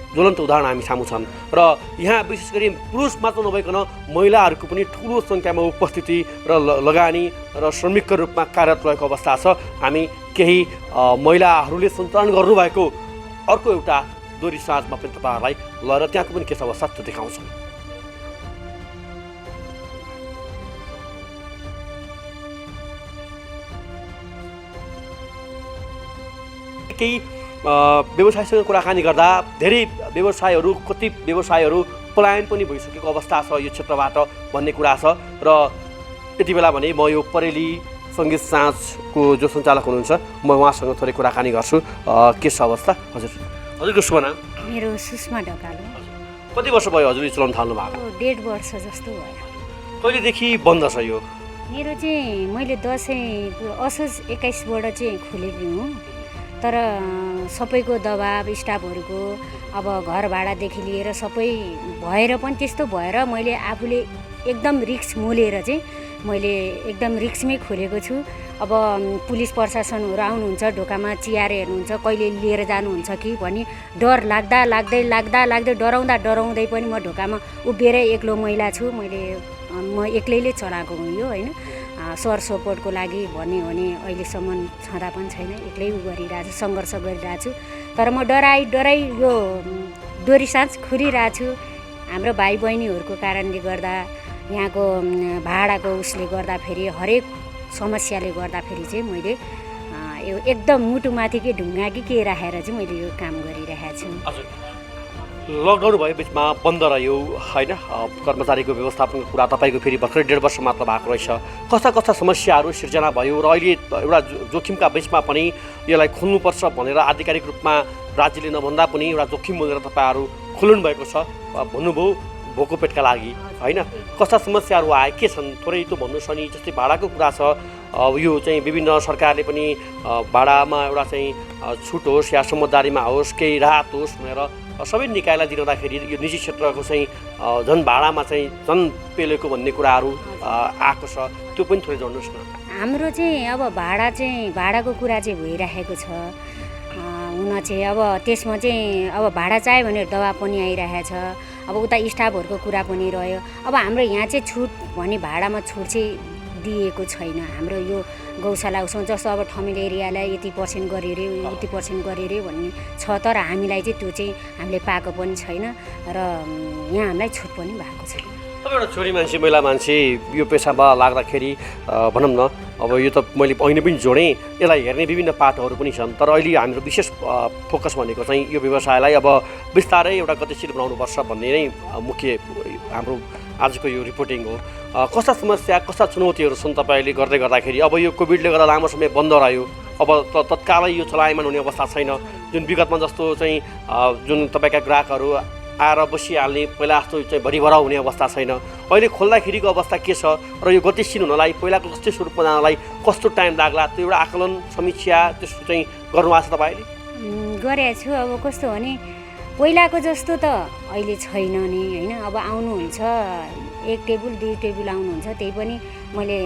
ज्वलन्त उदाहरण हामी सामु छन्। र यहाँ विशेष गरी पुरुष मात्र नभइकन महिलाहरूको पनि ठुलो सङ्ख्यामा उपस्थिति र लगानी र श्रमिकको रूपमा कार्यरत रहेको अवस्था छ। हामी केही महिलाहरूले सञ्चालन गर्नुभएको अर्को एउटा दोरी साँझमा पनि तपाईँहरूलाई लगेर त्यहाँको पनि के छ अवस्था त्यो देखाउँछौँ। केही व्यवसायसँग कुराकानी गर्दा धेरै व्यवसायहरू कति व्यवसायहरू पलायन पनि भइसकेको अवस्था छ यो क्षेत्रबाट भन्ने कुरा छ। र यति बेला भने म यो परेली सङ्गीत साँझको जो सञ्चालक हुनुहुन्छ म उहाँसँग थोरै कुराकानी गर्छु। के छ अवस्था? हजुरको शुभ नाम? मेरो सुषमा ढकाल। कति वर्ष भयो हजुरले चलाउन थाल्नु भएको? 1.5 वर्ष जस्तो भयो। कहिलेदेखि बन्द छ यो? मेरो चाहिँ मैले असोज 21बाट चाहिँ खोलेको हुँ। तर सबैको दबाब स्टाफहरूको अब घर भाडादेखि लिएर सबै भएर पनि त्यस्तो भएर मैले आफूले एकदम रिस्क मोलेर चाहिँ मैले एकदम रिस्कमै खोलेको छु। अब पुलिस प्रशासनहरू आउनुहुन्छ, ढोकामा चियाएर हेर्नुहुन्छ, कहिले लिएर जानुहुन्छ कि भनी डर लाग्दै डराउँदै पनि म ढोकामा उभिएर एक्लो महिला छु। म एक्लैले चलाएको हुँ यो होइन। सर सपोर्टको लागि भन्ने हो भने अहिलेसम्म छँदा पनि छैन, एक्लै गरिरहेको छु, सङ्घर्ष गरिरहेको छु। तर म डराइ यो दोरी साँझ खुलिरहेको छु। हाम्रो भाइ बहिनीहरूको कारणले गर्दा, यहाँको भाडाको उसले गर्दाखेरि, हरेक समस्याले गर्दाखेरि चाहिँ मैले यो एकदम मुटुमाथि के ढुङ्गा कि के राखेर चाहिँ मैले यो काम गरिरहेको छु। लकडाउन भयो, बिचमा बन्द रह्यो होइन, कर्मचारीको व्यवस्थापनको कुरा तपाईँको फेरि भर्खरै 1.5 वर्ष मात्र भएको रहेछ। कस्ता समस्याहरू सिर्जना भयो र अहिले एउटा जोखिमका बिचमा पनि यसलाई खोल्नुपर्छ भनेर आधिकारिक रूपमा राज्यले नभन्दा पनि एउटा जोखिम बोलेर तपाईँहरू खोल्नु भएको छ भन्नुभयो भोको पेटका लागि। होइन कस्ता समस्याहरू आए के छन् थोरै त भन्नुहोस्। अनि जस्तै भाडाको कुरा छ, यो चाहिँ विभिन्न सरकारले पनि भाडामा एउटा चाहिँ छुट होस् या समझदारीमा होस् केही राहत होस् भनेर सबै निकायलाई दिँदाखेरि यो निजी क्षेत्रको चाहिँ झन् भाडामा चाहिँ झन् पेलेको भन्ने कुराहरू आएको छ, त्यो पनि थोरै जोड्नुहोस् न। हाम्रो चाहिँ अब भाडाको कुरा चाहिँ भइरहेको छ हुन चाहिँ अब त्यसमा चाहिँ अब भाडा चाहियो भने दबाब पनि आइरहेको छ। अब उता स्टाफहरूको कुरा पनि रह्यो। अब हाम्रो यहाँ चाहिँ छुट भने भाडामा छुट चाहिँ दिएको छैन। हाम्रो यो गौशाला उसमा जस्तो अब ठमेल एरियालाई यति % गरे रे यति % गरे रे भन्ने छ, तर हामीलाई चाहिँ त्यो चाहिँ हामीले पाएको पनि छैन र यहाँ हामीलाई छुट पनि भएको छैन। तपाईँ एउटा छोरी मान्छे महिला मान्छे यो पेसामा लाग्दाखेरि भनौँ न अब यो त मैले अहिले पनि जोडेँ, यसलाई हेर्ने विभिन्न पाटोहरू पनि छन्, तर अहिले हाम्रो विशेष फोकस भनेको चाहिँ यो व्यवसायलाई अब बिस्तारै एउटा गतिशील बनाउनुपर्छ भन्ने नै मुख्य हाम्रो आजको यो रिपोर्टिङ हो। कस्ता समस्या कस्ता चुनौतीहरू छन् तपाईँले गर्दै गर्दाखेरि? अब यो कोभिडले गर्दा लामो समय बन्द रह्यो, अब तत्कालै यो चलायमान हुने अवस्था छैन। जुन विगतमा जस्तो चाहिँ जुन तपाईँका ग्राहकहरू आएर बसिहाल्ने पहिला जस्तो चाहिँ भरिभराउ हुने अवस्था छैन। अहिले खोल्दाखेरिको अवस्था के छ र यो गतिशील हुनलाई पहिलाको जस्तै स्वरूपमा जानलाई कस्तो टाइम लाग्ला, त्यो एउटा आकलन समीक्षा त्यस्तो चाहिँ गर्नुभएको छ तपाईँले? गरेको छु। अब कस्तो भने पहिलाको जस्तो त अहिले छैन नि होइन। अब आउनुहुन्छ 1 टेबल 2 टेबल आउनुहुन्छ, त्यही पनि मैले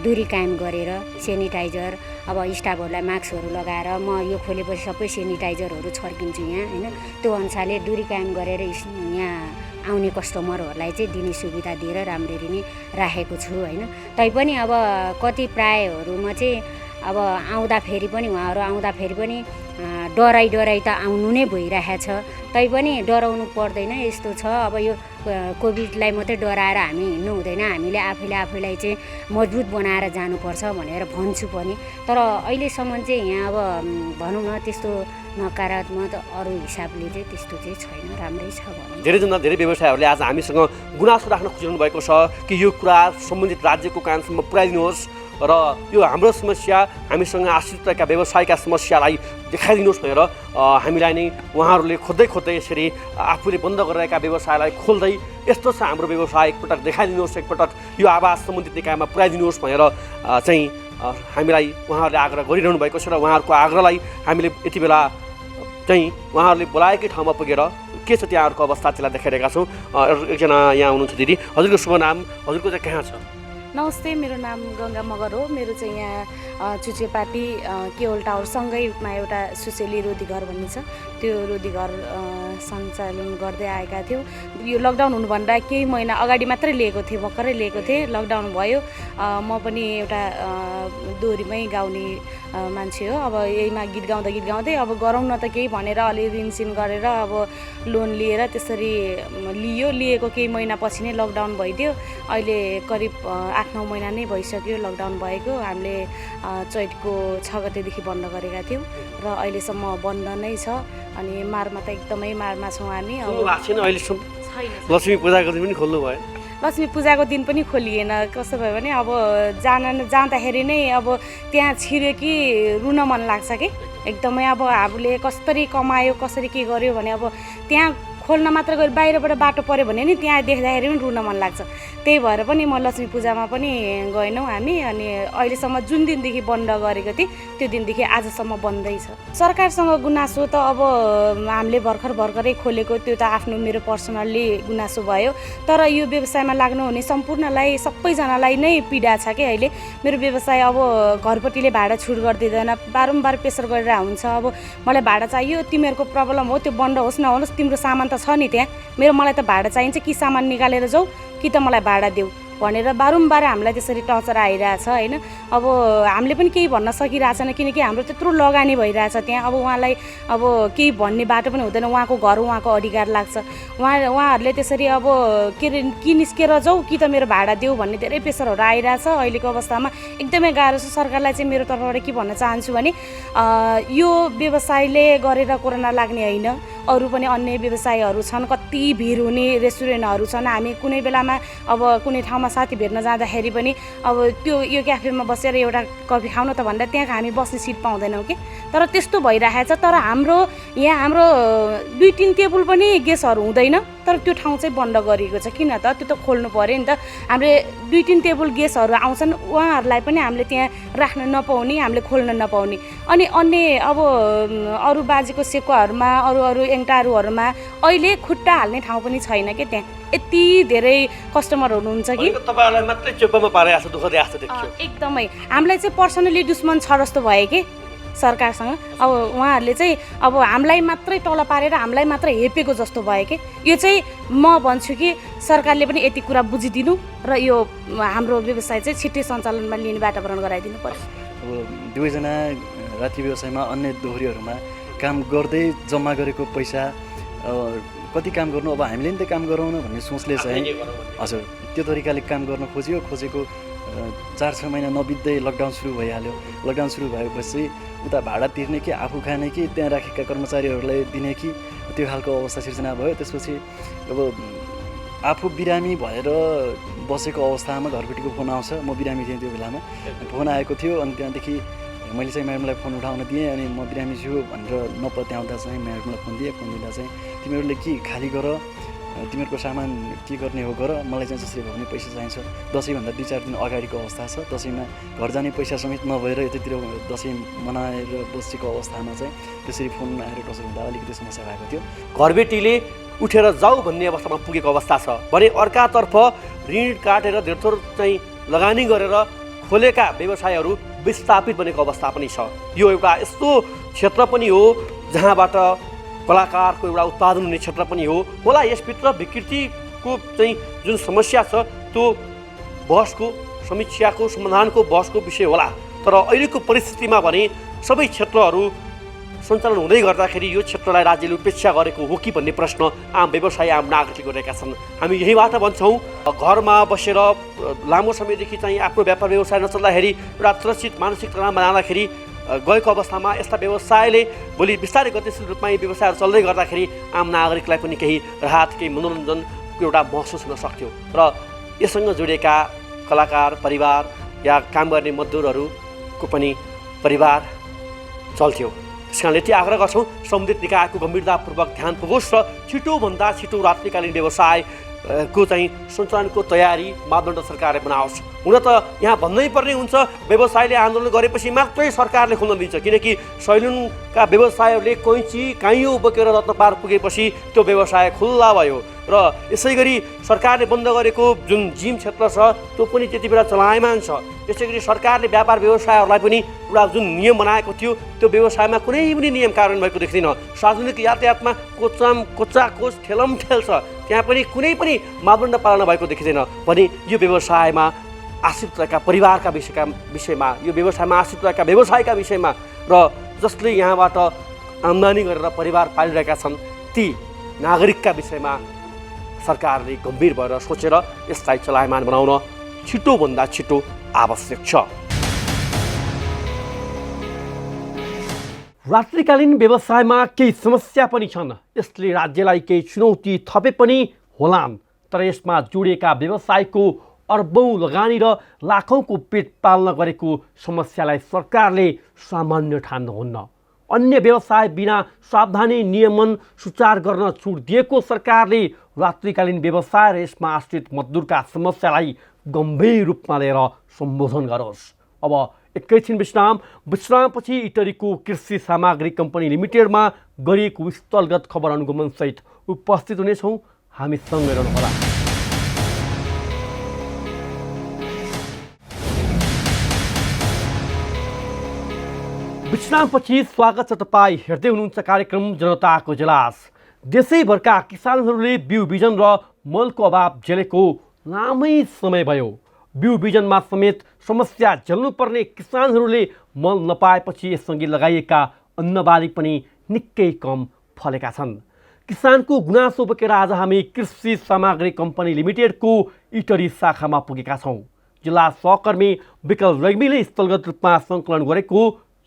दूरी कायम गरेर सेनिटाइजर अब स्टाफहरूलाई मास्कहरू लगाएर म यो खोलेपछि सबै सेनिटाइजरहरू छर्किन्छु यहाँ होइन। त्यो अनुसारले दूरी कायम गरेर यहाँ आउने कस्टमरहरूलाई चाहिँ दिने सुविधा दिएर राम्ररी नै राखेको छु होइन। तैपनि अब कति प्रायःहरूमा चाहिँ अब आउँदाखेरि पनि उहाँहरू आउँदाखेरि पनि डराइ त आउनु नै भइरहेछ। तैपनि डराउनु पर्दैन, यस्तो छ अब यो कोभिडलाई मात्रै डराएर हामी हिँड्नु हुँदैन, हामीले आफैलाई चाहिँ मजबुत बनाएर जानुपर्छ भनेर भन्छु पनि। तर अहिलेसम्म चाहिँ यहाँ अब भनौँ न त्यस्तो नकारात्मक अरू हिसाबले चाहिँ त्यस्तो चाहिँ छैन, राम्रै छ भनौँ। धेरै व्यवसायहरूले आज हामीसँग गुनासो राख्न खोजिरहनु भएको छ कि यो कुरा सम्बन्धित राज्यको कानसम्म पुर्याइदिनुहोस् र यो हाम्रो समस्या हामीसँग आश्रित रहेका व्यवसायका समस्यालाई देखाइदिनुहोस् भनेर हामीलाई नै उहाँहरूले खोज्दै यसरी आफूले बन्द गरिरहेका व्यवसायलाई खोल्दै यस्तो छ हाम्रो व्यवसाय एकपटक देखाइदिनुहोस्, एकपटक यो आवाज सम्बन्धित निकायमा पुर्याइदिनुहोस् भनेर चाहिँ हामीलाई उहाँहरूले आग्रह गरिरहनु भएको छ र उहाँहरूको आग्रहलाई हामीले यति बेला चाहिँ उहाँहरूले बोलाएकै ठाउँमा पुगेर के छ त्यहाँहरूको अवस्था त्यसलाई देखाइरहेका छौँ। एकजना यहाँ हुनुहुन्छ दिदी, हजुरको शुभ नाम, हजुरको चाहिँ कहाँ छ? नमस्ते, मेरो नाम गङ्गा मगर हो। मेरो चाहिँ यहाँ चुचेपाटी केवल टावरसँगैमा एउटा सुसेली रोधी घर भन्ने छ, त्यो रोधी घर सञ्चालन गर्दै आएका थियौँ। यो लकडाउन हुनुभन्दा केही महिना अगाडि मात्रै लिएको थिएँ, भर्खरै लिएको थिएँ। लकडाउन भयो, म पनि एउटा दोहोरीमै गाउने मान्छे हो। अब यहीमा गीत गाउँदै अब गरौँ न त केही भनेर अलि ऋणसिन गरेर अब लोन लिएर त्यसरी लिएको केही महिनापछि नै लकडाउन भइदियो। अहिले करिब 8-9 महिना नै भइसक्यो लकडाउन भएको। हामीले चैतको 6 गतेदेखि बन्द गरेका थियौँ र अहिलेसम्म बन्द नै छ। अनि मारमा त एकदमै मारमा छौँ हामी। छैन लक्ष्मी पूजाको दिन पनि खोल्नु भयो? लक्ष्मी पूजाको दिन पनि खोलिएन। कस्तो भयो भने अब जाँदाखेरि नै अब त्यहाँ छिर्यो कि रुन मन लाग्छ कि एकदमै। अब हामीले कसरी कमायो कसरी के गर्यो भने अब त्यहाँ खोल्न मात्र गएर बाहिरबाट बाटो पऱ्यो भने नि त्यहाँ देख्दाखेरि पनि रुन मन लाग्छ। त्यही भएर पनि म लक्ष्मी पूजामा पनि गएनौँ हामी। अनि अहिलेसम्म जुन दिनदेखि बन्द गरेको थिएँ त्यो दिनदेखि आजसम्म बन्दै छ। सरकारसँग गुनासो त अब हामीले भर्खरै खोलेको, त्यो त आफ्नो मेरो पर्सनल्ली गुनासो भयो। तर यो व्यवसायमा लाग्नुहुने सम्पूर्णलाई सबैजनालाई नै पीडा छ कि अहिले मेरो व्यवसाय अब घरपट्टिले भाडा छुट गरिदिँदैन, बारम्बार प्रेसर गरेर हुन्छ। अब मलाई भाडा चाहियो, तिमीहरूको प्रब्लम हो, त्यो बन्द होस् नहोस्, तिम्रो सामान त छ नि त्यहाँ, मलाई त भाडा चाहिन्छ कि सामान निकालेर जाऊ कि त मलाई भाडा देऊ भनेर बारम्बार हामीलाई त्यसरी टर्चर आइरहेछ होइन। अब हामीले पनि केही भन्न सकिरहेछन् किनकि हाम्रो त्यत्रो लगानी भइरहेछ त्यहाँ। अब उहाँलाई अब केही भन्ने बाटो पनि हुँदैन, उहाँको घर उहाँको अधिकार लाग्छ। उहाँहरूले त्यसरी अब के अरे कि निस्केर जाऊ कि त मेरो भाडा देऊ भन्ने धेरै प्रेसरहरू आइरहेछ अहिलेको अवस्थामा। एकदमै गाह्रो छ। सरकारलाई चाहिँ मेरो तर्फबाट के भन्न चाहन्छु भने यो व्यवसायले गरेर कोरोना लाग्ने होइन, अरू पनि अन्य व्यवसायहरू छन्, कति भिड हुने रेस्टुरेन्टहरू छन्। हामी कुनै बेलामा अब कुनै ठाउँमा साथी भेट्न जाँदाखेरि पनि अब त्यो यो क्याफेमा बसेर एउटा कफी खाउन त भन्दा त्यहाँ हामी बस्ने सिट पाउँदैनौँ कि। तर त्यस्तो भइरहेछ। तर हाम्रो यहाँ 2-3 टेबल पनि गेस्टहरू हुँदैन। तर त्यो ठाउँ चाहिँ बन्द गरिएको छ। किन त त्यो त खोल्नु पऱ्यो नि त। हामीले 2-3 टेबल गेस्टहरू आउँछन्, उहाँहरूलाई पनि हामीले त्यहाँ राख्न नपाउने, हामीले खोल्न नपाउने। अनि अन्य अब अरू बाजेको सेकुवाहरूमा अरू एङ्टारुहरूमा अहिले खुट्टा हाल्ने ठाउँ पनि छैन के त्यहाँ। यति धेरै कस्टमर हुनुहुन्छ कि तपाईँहरूलाई मात्रै चुप्पामा पारे आएको दुःख दिए जस्तो देखियो। एकदमै हामीलाई चाहिँ पर्सनली दुश्मन छ जस्तो भयो कि सरकारसँग। अब उहाँहरूले चाहिँ अब हामीलाई मात्रै तल पारेर हामीलाई मात्रै हेपेको जस्तो भयो कि। यो चाहिँ म भन्छु कि सरकारले पनि यति कुरा बुझिदिनु र यो हाम्रो व्यवसाय चाहिँ छिट्टै सञ्चालनमा लिने वातावरण गराइदिनु पर्छ। अब दुवैजना राति व्यवसायमा अन्य दोहोरीहरूमा काम गर्दै जम्मा गरेको पैसा कति काम गर्नु, अब हामीले नि त काम गरौँ न भन्ने सोचले चाहिँ हजुर त्यो तरिकाले काम गर्न खोजेको 4-6 महिना नबित्दै लकडाउन सुरु भइहाल्यो। लकडाउन सुरु भएपछि उता भाडा तिर्ने कि आफू खाने कि त्यहाँ राखेका कर्मचारीहरूलाई दिने कि त्यो खालको अवस्था सिर्जना भयो। त्यसपछि अब आफू बिरामी भएर बसेको अवस्थामा घरबेटीको फोन आउँछ। म बिरामी थिएँ त्यो बेलामा, फोन आएको थियो। अनि त्यहाँदेखि मैले चाहिँ म्याडमलाई फोन उठाउन दिएँ। अनि म बिरामी छु भनेर नपत्याउँदा चाहिँ म्याडमलाई फोन दिएँ। फोन दिँदा चाहिँ तिमीहरूले के खाली गर, तिमीहरूको सामान के गर्ने हो गर, मलाई चाहिँ जसरी भए पनि पैसा चाहिन्छ। दसैँभन्दा 2-4 दिन अगाडिको अवस्था छ। दसैँमा घर जाने पैसा समेत नभएर यतातिर दसैँ मनाएर बसेको अवस्थामा चाहिँ त्यसरी फोन आएर टसर हुँदा अलिकति समस्या भएको थियो। घरबेटीले उठेर जाऊ भन्ने अवस्थामा पुगेको अवस्था छ भने अर्कातर्फ ऋण काटेर धेरथोर चाहिँ लगानी गरेर खोलेका व्यवसायहरू विस्थापित बनेको अवस्था पनि छ। यो एउटा यस्तो क्षेत्र पनि हो जहाँबाट कलाकारको एउटा उत्पादन हुने क्षेत्र पनि हो होला। यसभित्र विकृतिको चाहिँ जुन समस्या छ त्यो बहसको समीक्षाको समाधानको बहसको विषय होला। तर अहिलेको परिस्थितिमा भने सबै क्षेत्रहरू सञ्चालन हुँदै गर्दाखेरि यो क्षेत्रलाई राज्यले उपेक्षा गरेको हो कि भन्ने प्रश्न आम व्यवसायी आम नागरिकले गरेका छन्। हामी यहीबाट भन्छौँ घरमा बसेर लामो समयदेखि चाहिँ आफ्नो व्यापार व्यवसाय नचल्दाखेरि एउटा सुरक्षित मानसिक तनाव बनाउँदाखेरि गएको अवस्थामा यस्ता व्यवसायले भोलि बिस्तारै गतिशील रूपमा यी व्यवसायहरू चल्दै गर्दाखेरि आम नागरिकलाई पनि केही राहत केही मनोरञ्जनको एउटा महसुस हुन सक्थ्यो र यससँग जोडिएका कलाकार परिवार या काम गर्ने मजदुरहरूको पनि परिवार चल्थ्यो। त्यस कारणले यति आग्रह गर्छौँ सम्बन्धित निकायको गम्भीरतापूर्वक ध्यान पुगोस् र छिटोभन्दा छिटो रात्रिकालीन व्यवसायको चाहिँ सञ्चालनको तयारी मापदण्ड सरकारले बनाओस्। हुन त यहाँ भन्नै पर्ने हुन्छ व्यवसायले आन्दोलन गरेपछि मात्रै सरकारले खोल्न दिन्छ, किनकि सैलुनका व्यवसायहरूले कैँची काइयो बोकेर रत्नपार पुगेपछि त्यो व्यवसाय खुल्ला भयो र यसै गरी सरकारले बन्द गरेको जुन जिम क्षेत्र छ त्यो पनि त्यति बेला चलायमान छ। यसै गरी सरकारले व्यापार व्यवसायहरूलाई पनि एउटा जुन नियम बनाएको थियो त्यो व्यवसायमा कुनै पनि नियम कार्यान्वयन भएको देख्दैन। सार्वजनिक यातायातमा कोचाकोच ठेलमठेल छ, त्यहाँ पनि कुनै पनि मापदण्ड पालना भएको देखिँदैन। भने यो व्यवसायमा आश्रित रहेका परिवारका विषयमा यो व्यवसायमा आश्रित रहेका व्यवसायका विषयमा र जसले यहाँबाट आम्दानी गरेर परिवार पालिरहेका छन् ती नागरिकका विषयमा सरकारले गम्भीर भएर सोचेर यसलाई चलायमान बनाउन छिटोभन्दा छिटो आवश्यक छ। रात्रिकालीन व्यवसायमा केही समस्या पनि छन्, यसले राज्यलाई केही चुनौती थपे पनि होलान्। तर यसमा जोडिएका व्यवसायको अर्बौं लगानी र लाखौँको पेट पाल्न गरेको समस्यालाई सरकारले सामान्य ठान्नुहुन्न। अन्य व्यवसाय बिना सावधानी नियमन सुचार गर्न छुट दिएको सरकारले रात्रिकालीन व्यवसाय र यसमा आश्रित मजदुरका समस्यालाई गम्भीर रूपमा लिएर सम्बोधन गरोस्। अब एकैछिन विश्रामपछि इटरीको कृषि सामग्री कम्पनी लिमिटेडमा गरिएको स्थलगत खबर अनुगमनसहित उपस्थित हुनेछौँ। हामी सँगै रहनुहोला। विश्रामपछि स्वागत छ। तपाईँ हेर्दै हुनुहुन्छ कार्यक्रम जनताको इजलास। देशैभरका किसानहरूले बिउ बिजन र मलको अभाव झेलेको लामै समय भयो। बिउ बिजनमा समेत समस्या झेल्नुपर्ने किसानहरूले मल नपाएपछि यससँगै लगाइएका अन्नबाली पनि निकै कम फलेका छन्। किसानको गुनासो बोकेर आज हामी कृषि सामग्री कम्पनी लिमिटेडको इटरी शाखामा पुगेका छौँ। जिल्ला सहकर्मी विकल रेग्मीले स्थलगत रूपमा सङ्कलन गरेको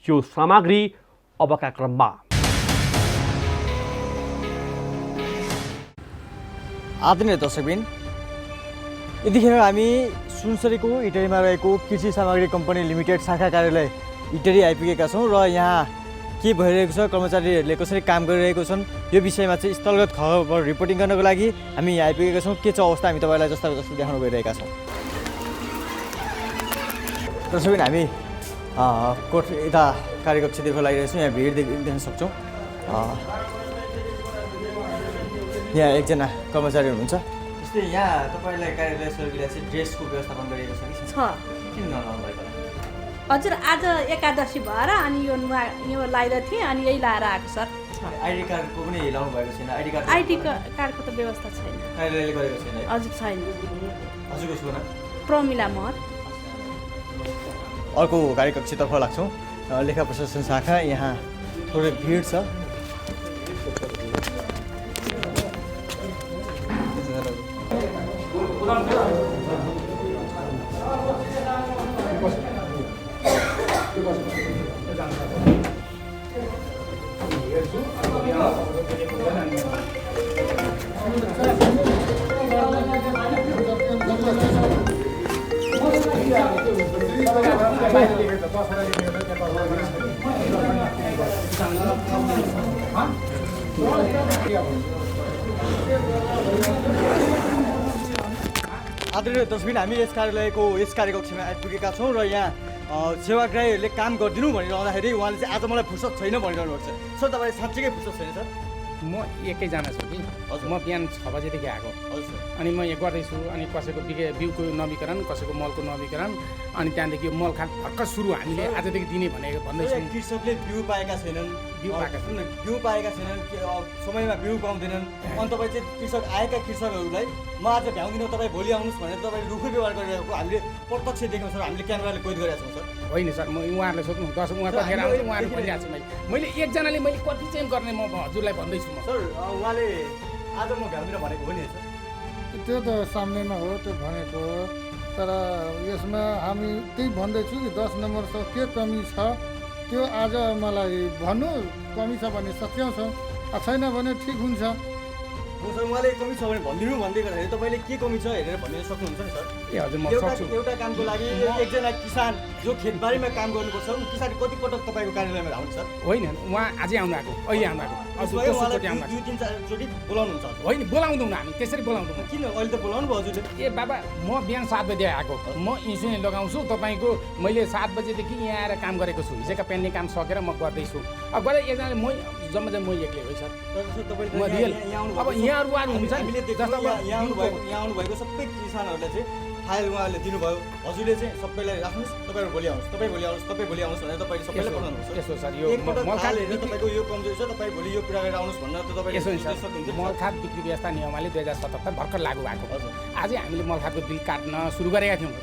यो सामग्री अबका क्रममा। आदरणीय दर्शकबिन, यतिखेर हामी सुनसरीको इटरीमा रहेको कृषि सामग्री कम्पनी लिमिटेड शाखा कार्यालय इटरी आइपुगेका छौँ र यहाँ के भइरहेको छ, कर्मचारीहरूले कसरी काम गरिरहेको छन्, यो विषयमा चाहिँ स्थलगत खबर रिपोर्टिङ गर्नको लागि हामी यहाँ आइपुगेका छौँ। के छ अवस्था हामी तपाईँलाई जस्तो देखाउन गइरहेका छौँ। दर्शकबिन हामी कोर्ट यता कार्यकक्षतिर लागिरहेको छौँ। यहाँ भिड देख्न सक्छौँ। यहाँ एकजना कर्मचारी हुनुहुन्छ। जस्तै यहाँ तपाईँलाई कार्यालय सहयोगीलाई चाहिँ ड्रेसको व्यवस्थापन गरिएको छ कि छ। किन नलाउनु भएको? हजुर आज एकादशी भएर अनि यो लगाएर थिएँ अनि यही लाएर आएको सर। आइडी कार्डको पनि लाउनु भएको छैन? आइडी कार्डको त व्यवस्था छैन, कार्यालयले गरेको छैन? हजुर छैन। हजुरको सुन प्रमिला महर। अर्को कार्यकक्षतर्फ लाग्छौँ। लेखा प्रशासन शाखा, यहाँ थोरै भिड छ। आदरणीय दर्शकबिन, हामी यस कार्यालयको यस कार्यकक्षमा आइपुगेका छौँ र यहाँ सेवाग्राहीहरूले काम गरिदिनु भनिरहँदाखेरि उहाँले चाहिँ आज मलाई फुर्सद छैन भनिरहनु भएको छ। सर तपाईँलाई साँच्चीकै फुर्सद छैन सर? म एकैजना छु कि म बिहान 6 बजेदेखि आएको। हजुर। अनि म यहाँ गर्दैछु। अनि कसैको बिउको नवीकरण, कसैको मलको नवीकरण, अनि त्यहाँदेखि मल खाद भर्खर सुरु हामीले आजदेखि दिने भन्दैछौँ। कृषकले बिउ पाएका छैनन्, बिउ पाएका छैनन्, समयमा बिउ पाउँदैनन्। अनि तपाईँ चाहिँ कृषक आएका कृषकहरूलाई म आज भ्याउँदिनँ, तपाईँ भोलि आउनुहोस् भनेर तपाईँले रुखो व्यवहार गरिरहेको हामीले प्रत्यक्ष देख्यौँ सर। हामीले क्यामेराले कैद गरेका छौँ सर। होइन सर, म उहाँहरूलाई सोध्नु उहाँ कतिखेर आउँछ उहाँहरू भनिरहेको छु। मैले एकजनाले मैले कति चाहिँ गर्ने म हजुरलाई भन्दैछु म सर। उहाँले आज म भ्याउँदिनँ भनेको हो नि सर? त्यो त सामनेमा हो त्यो भनेको, तर यसमा हामी त्यही भन्दैछु कि 10 नम्बर के कमी छ त्यो आज मलाई भन्नु। कमी छ भने सच्याउँछौँ, छैन भने ठिक हुन्छ। सर उहाँले कमी छ भने भनिदिनु भन्दै गर्दाखेरि तपाईँले के कमी छ हेरेर भनिदिन सक्नुहुन्छ नि सर? ए हजुर, म सक्छु। एउटा कामको लागि एकजना किसान जो खेतबारीमा काम गर्नुपर्छ ऊ किसान कति पटक तपाईँको कार्यालयमा आउनु सर? होइन, उहाँ अझै आउनु आएको, अहिले आउनु आएको। दुई तिन चारचोटि बोलाउनुहुन्छ? होइन, बोलाउँदैनौँ हामी, त्यसरी बोलाउँदैनौँ। किन अहिले त बोलाउनु भयो हजुरले? ए बाबा, म बिहान 7 बजे आएको। म इन्सुलिन लगाउँछु तपाईँको। मैले 7 बजेदेखि यहाँ आएर काम गरेको छु। हिजोका पेन्डिङ काम सकेर म गर्दैछु। अब गरेर एकजनाले म जम्मा म एक्लै हो सर। म रियल अब यहाँहरू हुनुहुन्छ हामीले देख्छौँ यहाँ आउनुभएको सबै किसानहरूलाई चाहिँ फाइल उहाँहरूले दिनुभयो। हजुरले चाहिँ सबैलाई राख्नुहोस्, तपाईँहरू भोलि आउनुहोस्, तपाईँ भोलि आउनुहोस्, तपाईँ भोलि आउनुहोस् भनेर तपाईँले सबैलाई पठाउनुहुन्छ। यसो सर, यो मलखाद हेरेर तपाईँको यो कमजोरी छ, तपाईँ भोलि यो कुरा गरेर आउनुहोस् भनेर त तपाईँले यसो सक्नुहुन्छ। मलखाद बिक्री व्यवस्था नियमावली 2077 भर्खर लागू भएको। आजै हामीले मलखादको बिल काट्न सुरु गरेका थियौँ।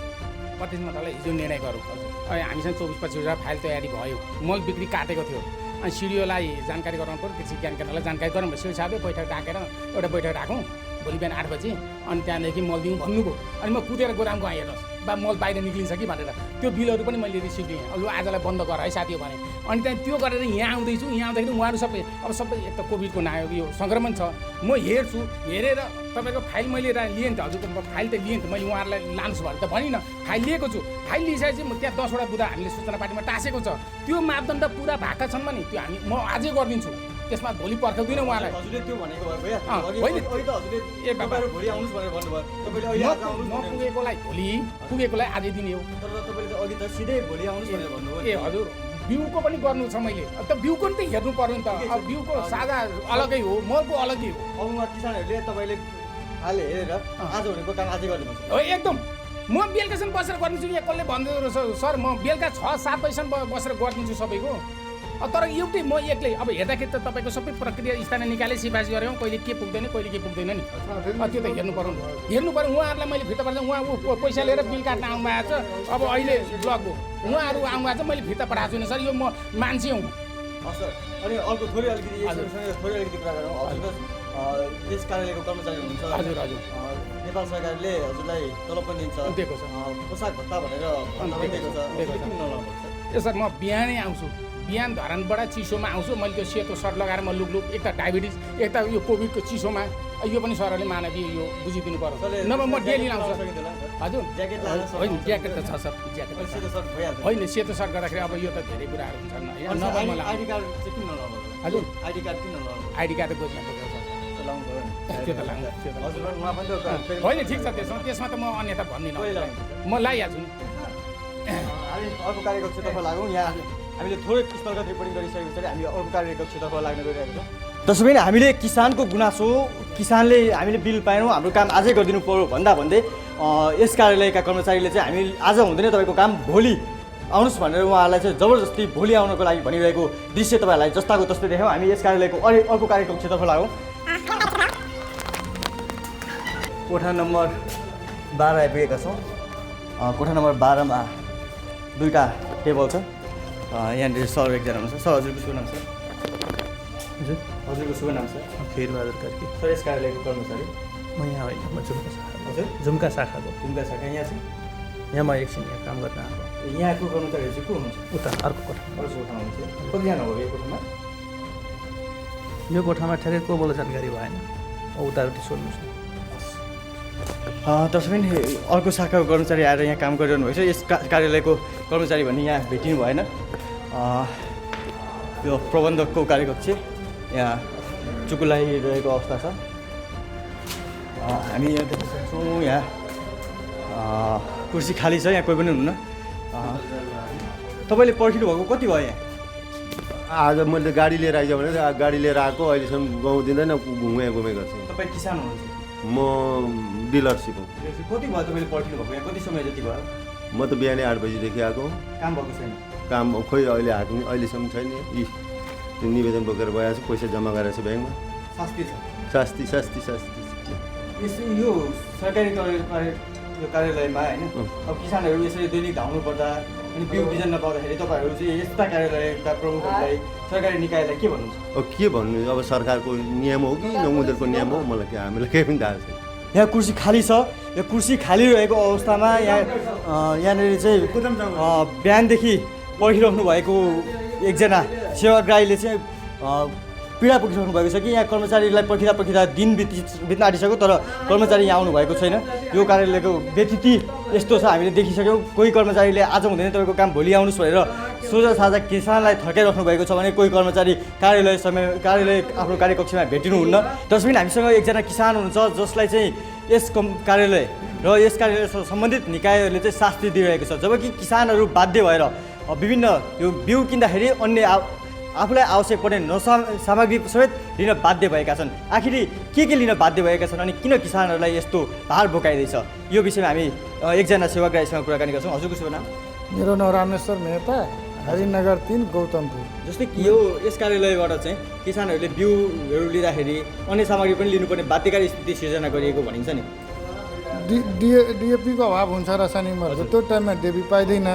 25 मतलाई हिजो निर्णय गरौँ। हामीसँग 24-25 फाइल तयारी भयो। मल बिक्री काटेको थियो। अनि सिडिओलाई जानकारी गराउनु पऱ्यो, कृषि ज्ञान केन्द्रलाई जानकारी गराउनु भयो। सिडिओ साहबले बैठक डाकेर एउटा बैठक राखौँ भोलि बिहान 8 बजी। अनि त्यहाँदेखि मल दिउँ भन्नुभयो। अनि म कुदेर गोदाम गएँ, हेर्नुहोस् बा मल बाहिर निक्लिन्छ कि भनेर। त्यो बिलहरू पनि मैले रिसिभ लिएँ। लु आजलाई बन्द गर है साथी भने। अनि त्यहाँदेखि त्यो गरेर यहाँ आउँदैछु। यहाँ आउँदाखेरि उहाँहरू सबै एक त कोभिडको यो सङ्क्रमण छ। म हेर्छु, हेरेर तपाईँको फाइल मैले लिएँ नि त। हजुरको फाइल त लिएँ नि त मैले। उहाँहरूलाई लानुहोस् भने त भनिनँ। फाइल लिएको छु। फाइल लिइसकेपछि म त्यहाँ 10वटा बुदा हामीले सूचना पार्टीमा टाँसेको छ। त्यो मापदण्ड पुरा भएका छन् भने त्यो म आजै गरिदिन्छु। त्यसमा भोलि पर्खाउँदिनँ उहाँलाई। हजुरले त्यो भनेको ए बाबा भोलि आउनुहोस् भनेर भन्नुभयो। म पुगेकोलाई आजै दिने हो। तर तपाईँले अघि त सिधै भोलि आउनुहोस् भनेर भन्नुभयो। ए हजुर, बिउको पनि गर्नु छ मैले। त बिउको नि त हेर्नु पर्यो नि त। अब बिउको साझा अलगै हो, मलको अलगै हो। अब उहाँ किसानहरूले तपाईँले हाल हेरेर आज भनेको काम आजै गरिदिनुहुन्छ हो एकदम। म बेलुकासम्म बसेर गरिदिन्छु। यहाँ कसले भन्दै रहेछ सर म बेलुका 6-7 बजीसम्म बसेर गरिदिन्छु सबैको। तर एउटै म एक्लै। अब हेर्दाखेरि त तपाईँको सबै प्रक्रिया स्थानीय निकायले सिफारिस गऱ्यौँ, कहिले के पुग्दैन कहिले के पुग्दैन नि। त्यो त हेर्नु पऱ्यो उहाँहरूलाई मैले फिर्ता पठाउँछु। उहाँ पैसा लिएर बिल काट्न आउनुभएको छ। अब अहिले ब्लक हो, उहाँहरू आउनुभएको छ, मैले फिर्ता पठाएको छुइनँ सर। यो म मान्छे हुँ। सर अनि अर्को थोरै अलिकति कुरा गरौँ। हजुर यस कार्यालयको कर्मचारी हुनुहुन्छ। हजुर हजुर। नेपाल सरकारले हजुरलाई तलब पनि दिएको छ, पोसाक भत्ता भनेर दिएको छ। ए सर, म बिहानै आउँछु। बिहान धरानबाट चिसोमा आउँछु। मैले त्यो सेतो सर्ट लगाएर म लुक एक त डायबिटिज, एक त यो कोभिडको चिसोमा यो पनि सरले मानवीय यो बुझिदिनु पर्यो नभए म डेली लाउँछु हजुर होइन ज्याकेट त छ सर ज्याकेट होइन सेतो सर्ट गर्दाखेरि अब यो त धेरै कुराहरू हुन्छन् नभए म आइडी कार्ड चाहिँ किन नलाउनु हजुर आइडी कार्ड किन नलाउनु आइडी कार्ड गोजिया त्यो त लाग्छ होइन ठिक छ त्यसमा त म अन्यथा भन्दिनँ म लगाइहाल्छु नि हामी अर्को कार्यकक्षतर्फ लागौँ यहाँ हामीले थोरै स्थलगत रिपोर्टिङ गरिसके पछाडि हामी अर्को कार्यकक्षतर्फ लाग्न गइरहेको छौँ त्यसो भने हामीले किसानको गुनासो किसानले हामीले बिल पाएनौँ हाम्रो काम आजै गरिदिनु पर्यो भन्दै यस कार्यालयका कर्मचारीले चाहिँ हामी आज हुँदैन तपाईँको काम भोलि आउनुहोस् भनेर उहाँहरूलाई चाहिँ जबरजस्ती भोलि आउनको लागि भनिरहेको दृश्य तपाईँहरूलाई जस्ताको तस्तै देख्यौँ हामी यस कार्यालयको अर्को कार्यकक्षतर्फ लागौँ कोठा नम्बर 12 आइपुगेका छौँ कोठा नम्बर 12मा दुईवटा टेबल छ यहाँनिर सर एकजना हुनुहुन्छ सर हजुरको शुभ नाम छ हजुर हजुरको शुभ नाम छ खिरबहादुर कार्की सर यस कार्यालयको कर्मचारी म यहाँ होइन म जुम्का शाखा हजुर जुम्का शाखाको जुम्का शाखा यहाँ चाहिँ यहाँ म एकछिन यहाँ काम गर्न आएको यहाँको कर्मचारीहरू चाहिँ को हुनुहुन्छ उता अर्को कोठा अर्को कोठामा हुनुहुन्छ कतिजना हो यो कोठामा यो कोठामा ठ्याक्कै को बोल्दा जानकारी भएन उतापट्टि सोध्नुहोस् न त्यसो पनि अर्को शाखाको कर्मचारी आएर यहाँ काम गरिरहनु भएको छ यस कार्यालयको कर्मचारी भन्ने यहाँ भेटिनु भएन यो प्रबन्धकको कार्यकक्ष यहाँ चुकुलाइरहेको अवस्था छ हामी यहाँ देख्न सक्छौँ यहाँ कुर्सी खाली छ यहाँ कोही पनि हुनुहुन्न तपाईँले पर्खिनु भएको कति भयो यहाँ आज मैले गाडी लिएर आइज भने गाडी लिएर आएको अहिलेसम्म गाउँ दिँदैन घुमे गर्छु तपाईँ किसान हुनुहुन्छ म डिलरसिप हो कति भयो तपाईँले पर्खिनु भएको यहाँ कति समय जति भयो म त बिहानै 8 बजीदेखि आएको काम भएको छैन काम खोइ अहिले आएको अहिलेसम्म छैन यी निवेदन बोकेर गएको छु पैसा जम्मा गरेको छु ब्याङ्कमा शास्ति छ शास्ति शास्ति शास्ति यसो यो सरकारी कार्यालयमा होइन अब किसानहरू यसरी दैनिक धाउनु पर्दा अनि बिउ बिजन नपाउँदाखेरि तपाईँहरू चाहिँ यस्ता कार्यालयका प्रमुखहरूलाई सरकारी निकायलाई के भन्नुहुन्छ अब के भन्नु अब सरकारको नियम हो कि उनीहरूको नियम हो मलाई के हामीलाई केही पनि थाहा छैन यहाँ कुर्सी खाली छ यो कुर्सी खाली रहेको अवस्थामा यहाँनिर चाहिँ बिहानदेखि पर्खिराख्नु भएको एकजना सेवाग्राहीले चाहिँ पीडा पुगिसक्नु भएको छ कि यहाँ कर्मचारीलाई पर्खिँदा दिन बित्न आँटिसक्यो तर कर्मचारी यहाँ आउनु भएको छैन यो कार्यालयको व्यतिथि यस्तो छ हामीले देखिसक्यौँ कोही कर्मचारीले आज हुँदैन तपाईँको काम भोलि आउनुहोस् भनेर सोझा साझा किसानलाई थर्काइराख्नु भएको छ भने कोही कर्मचारी कार्यालय आफ्नो कार्यकक्षमा भेटिनुहुन्न त्यसपछि हामीसँग एकजना किसान हुनुहुन्छ जसलाई चाहिँ यस कार्यालय र यस कार्यालयसँग सम्बन्धित निकायहरूले चाहिँ शास्ति दिइरहेको छ जबकि किसानहरू बाध्य भएर विभिन्न यो बिउ किन्दाखेरि अन्य आफूलाई आवश्यक पर्ने सामग्री समेत लिन बाध्य भएका छन् आखिर के लिन बाध्य भएका छन् अनि किन किसानहरूलाई यस्तो भार बोकाइँदैछ यो विषयमा हामी एकजना सेवाग्राहीसँग कुराकानी गर्छौँ हजुरको शुभ नाम मेरो नाम रामेश्वर मेहता हरिनगर 3 गौतमपुर जस्तै कि यो यस कार्यालयबाट चाहिँ किसानहरूले बिउहरू लिँदाखेरि अन्य सामग्री पनि लिनुपर्ने बाध्यकारी स्थिति सिर्जना गरिएको भनिन्छ नि डिएपीको अभाव हुन्छ रासायनिक मलको त्यो टाइममा डिएपी पाइँदैन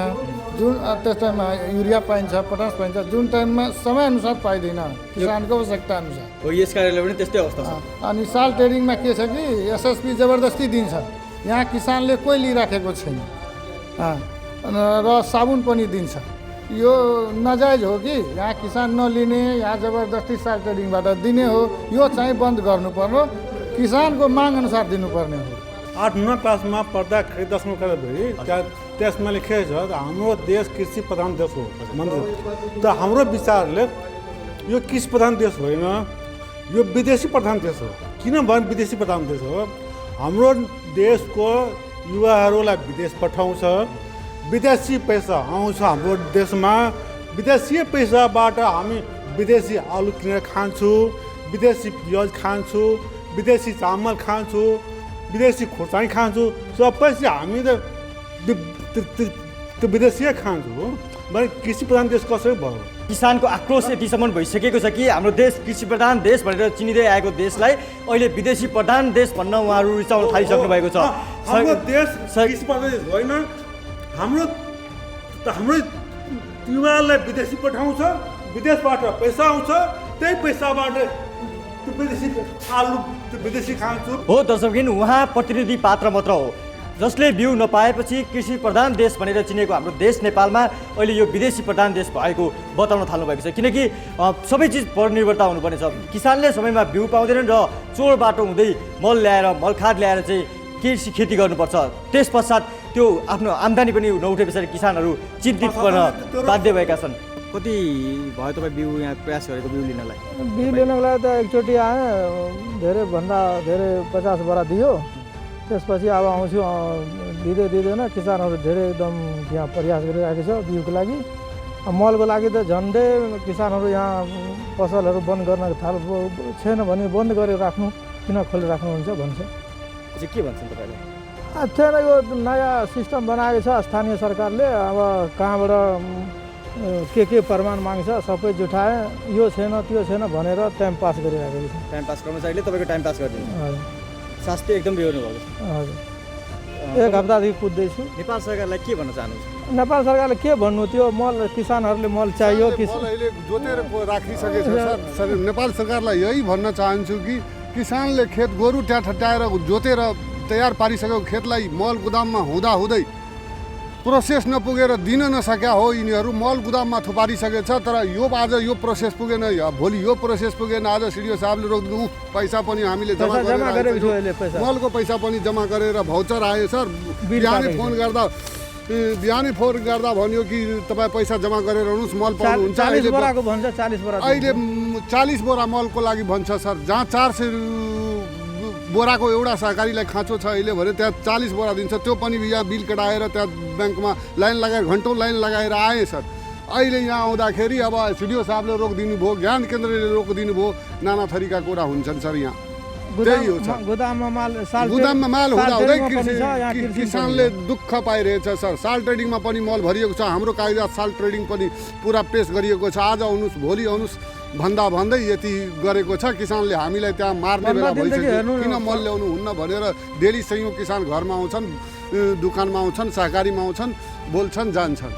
जुन त्यस टाइममा युरिया पाइन्छ पोटास पाइन्छ जुन टाइममा समयअनुसार पाइँदैन किसानको आवश्यकता अनुसार हो यस कार्यालय पनि त्यस्तै अवस्था छ अनि साल ट्रेडिङमा के छ कि एसएसपी जबरजस्ती दिन्छ यहाँ किसानले कोही लिइराखेको छैन र साबुन पनि दिन्छ यो नजायज हो कि यहाँ किसान नलिने यहाँ जबरजस्ती साल ट्रेडिङबाट दिने हो यो चाहिँ बन्द गर्नुपर्ने किसानको माग अनुसार दिनुपर्ने हो 8-9 क्लासमा पढ्दाखेरि 10मा पढ्दाखेरि त्यसमा लेखेको छ हाम्रो देश कृषि प्रधान देश हो त हाम्रो विचारले यो कृषि प्रधान देश होइन यो विदेशी प्रधान देश हो किन भने विदेशी प्रधान देश हो हाम्रो देशको युवाहरूलाई विदेश पठाउँछ विदेशी पैसा आउँछ हाम्रो देशमा विदेशी पैसाबाट हामी विदेशी आलु किनेर खान्छौँ विदेशी प्याज खान्छौँ विदेशी चामल खान्छौँ विदेशी खोर्सानी खान्छौँ सबै चाहिँ हामी त विदेशी खान्छौँ भने कृषि प्रधान देश कसरी भयो किसानको आक्रोश यतिसम्म भइसकेको छ कि हाम्रो देश कृषि प्रधान देश भनेर चिनिँदै आएको देशलाई अहिले विदेशी प्रधान देश भन्न उहाँहरू रिसाउन थालिसक्नु भएको छ हाम्रो देश कृषि प्रधान देश होइन हाम्रो युवालाई विदेशी पठाउँछ विदेशबाट पैसा आउँछ त्यही पैसाबाट विदेशी आलु विदेशी खान्छु हो दर्शकबिन उहाँ प्रतिनिधि पात्र मात्र हो जसले बिउ नपाएपछि कृषि प्रधान देश भनेर चिनेको हाम्रो देश नेपालमा अहिले यो विदेशी प्रधान देश भएको बताउन थाल्नु भएको छ। किनकि सबै चिज परनिर्भरता हुनुपर्ने छ। किसानले समयमा बिउ पाउँदैनन् र चोर बाटो हुँदै मल ल्याएर मल खाद ल्याएर चाहिँ कृषि खेती गर्नुपर्छ। त्यस पश्चात त्यो आफ्नो आम्दानी पनि नउठे पछाडि किसानहरू चिन्तित गर्न बाध्य भएका छन्। कति भयो तपाईँ बिउ यहाँ प्रयास गरेको बिउ लिनलाई? बिउ लिनको लागि त एकचोटि आएँ, धेरैभन्दा धेरै 50 बोरा दियो। त्यसपछि अब आउँछु दिँदैन। किसानहरू धेरै एकदम यहाँ प्रयास गरिरहेको छ बिउको लागि। मलको लागि त झन्डै किसानहरू यहाँ पसलहरू बन्द गर्न छैन भने बन्द गरेर राख्नु, किन खोलेर राख्नुहुन्छ भन्छ। के भन्छन् तपाईँले? छैन, यो नयाँ सिस्टम बनाएको छ स्थानीय सरकारले। अब कहाँबाट के प्रमाण माग्छ सबै जुटाए, यो छैन त्यो छैन भनेर टाइम पास गरिरहेको छ। टाइम पास कर्मचारीले तपाईँको टाइम पास गरिदिनु? हजुर। शास्ति एकदम बिहोर्नु भएको छ। हजुर, 1 हप्तादेखि कुद्दैछु। नेपाल सरकारलाई के भन्न चाहनुहुन्छ? नेपाल सरकारले के भन्नु, त्यो मल किसानहरूले मल चाहियो। अहिले जोतेर राखिसकेको छ सर। नेपाल सरकारलाई यही भन्न चाहन्छु कि किसानले खेत गोरु ट्याठाएर जोतेर तयार पारिसकेको खेतलाई मल गुदाममा हुँदाहुँदै प्रोसेस नपुगेर दिन नसक्या हो। यिनीहरू मल गुदाममा थुपारिसकेको छ, तर यो आज यो प्रोसेस पुगेन, भोलि यो प्रोसेस पुगेन। आज सिडिओ साहबले रोकिदिनु, पैसा पनि हामीले जम्मा गरेर मलको पैसा पनि जम्मा गरेर भाउचर आयो सर। बिहानै फोन गर्दा भन्यो कि तपाईँ पैसा जम्मा गरेर आउनुहोस्, मल पाउनुहुन्छ। अहिले 40 बोरा मलको लागि भन्छ सर। जहाँ 400 बोराको एउटा सहकारीलाई खाँचो छ अहिले भने त्यहाँ 40 बोरा दिन्छ। त्यो पनि यहाँ बिल कटाएर त्यहाँ ब्याङ्कमा लाइन लगाएर घन्टौँ लाइन लगाएर आएँ सर। अहिले यहाँ आउँदाखेरि अब सिडिओ साहबले रोकिदिनु भयो, ज्ञान केन्द्रले रोकिदिनु भयो। नाना थरीका कुरा हुन्छन् सर। यहाँ त्यही हो सर। गुदाममा माल हुँदाहुँदै किसानले दुःख पाइरहेछ सर। साल ट्रेडिङमा पनि मल भरिएको छ। हाम्रो कागजात साल ट्रेडिङ पनि पुरा पेस गरिएको छ। आज आउनुहोस् भोलि आउनुहोस् भन्दै यति गरेको छ। किसानले हामीलाई त्यहाँ मार्ने बेला भइसक्यो। किन मल ल्याउनु हुन्न भनेर डेली सयौँ किसान घरमा आउँछन्, दोकानमा आउँछन्, सहकारीमा आउँछन्, बोल्छन्, जान्छन्।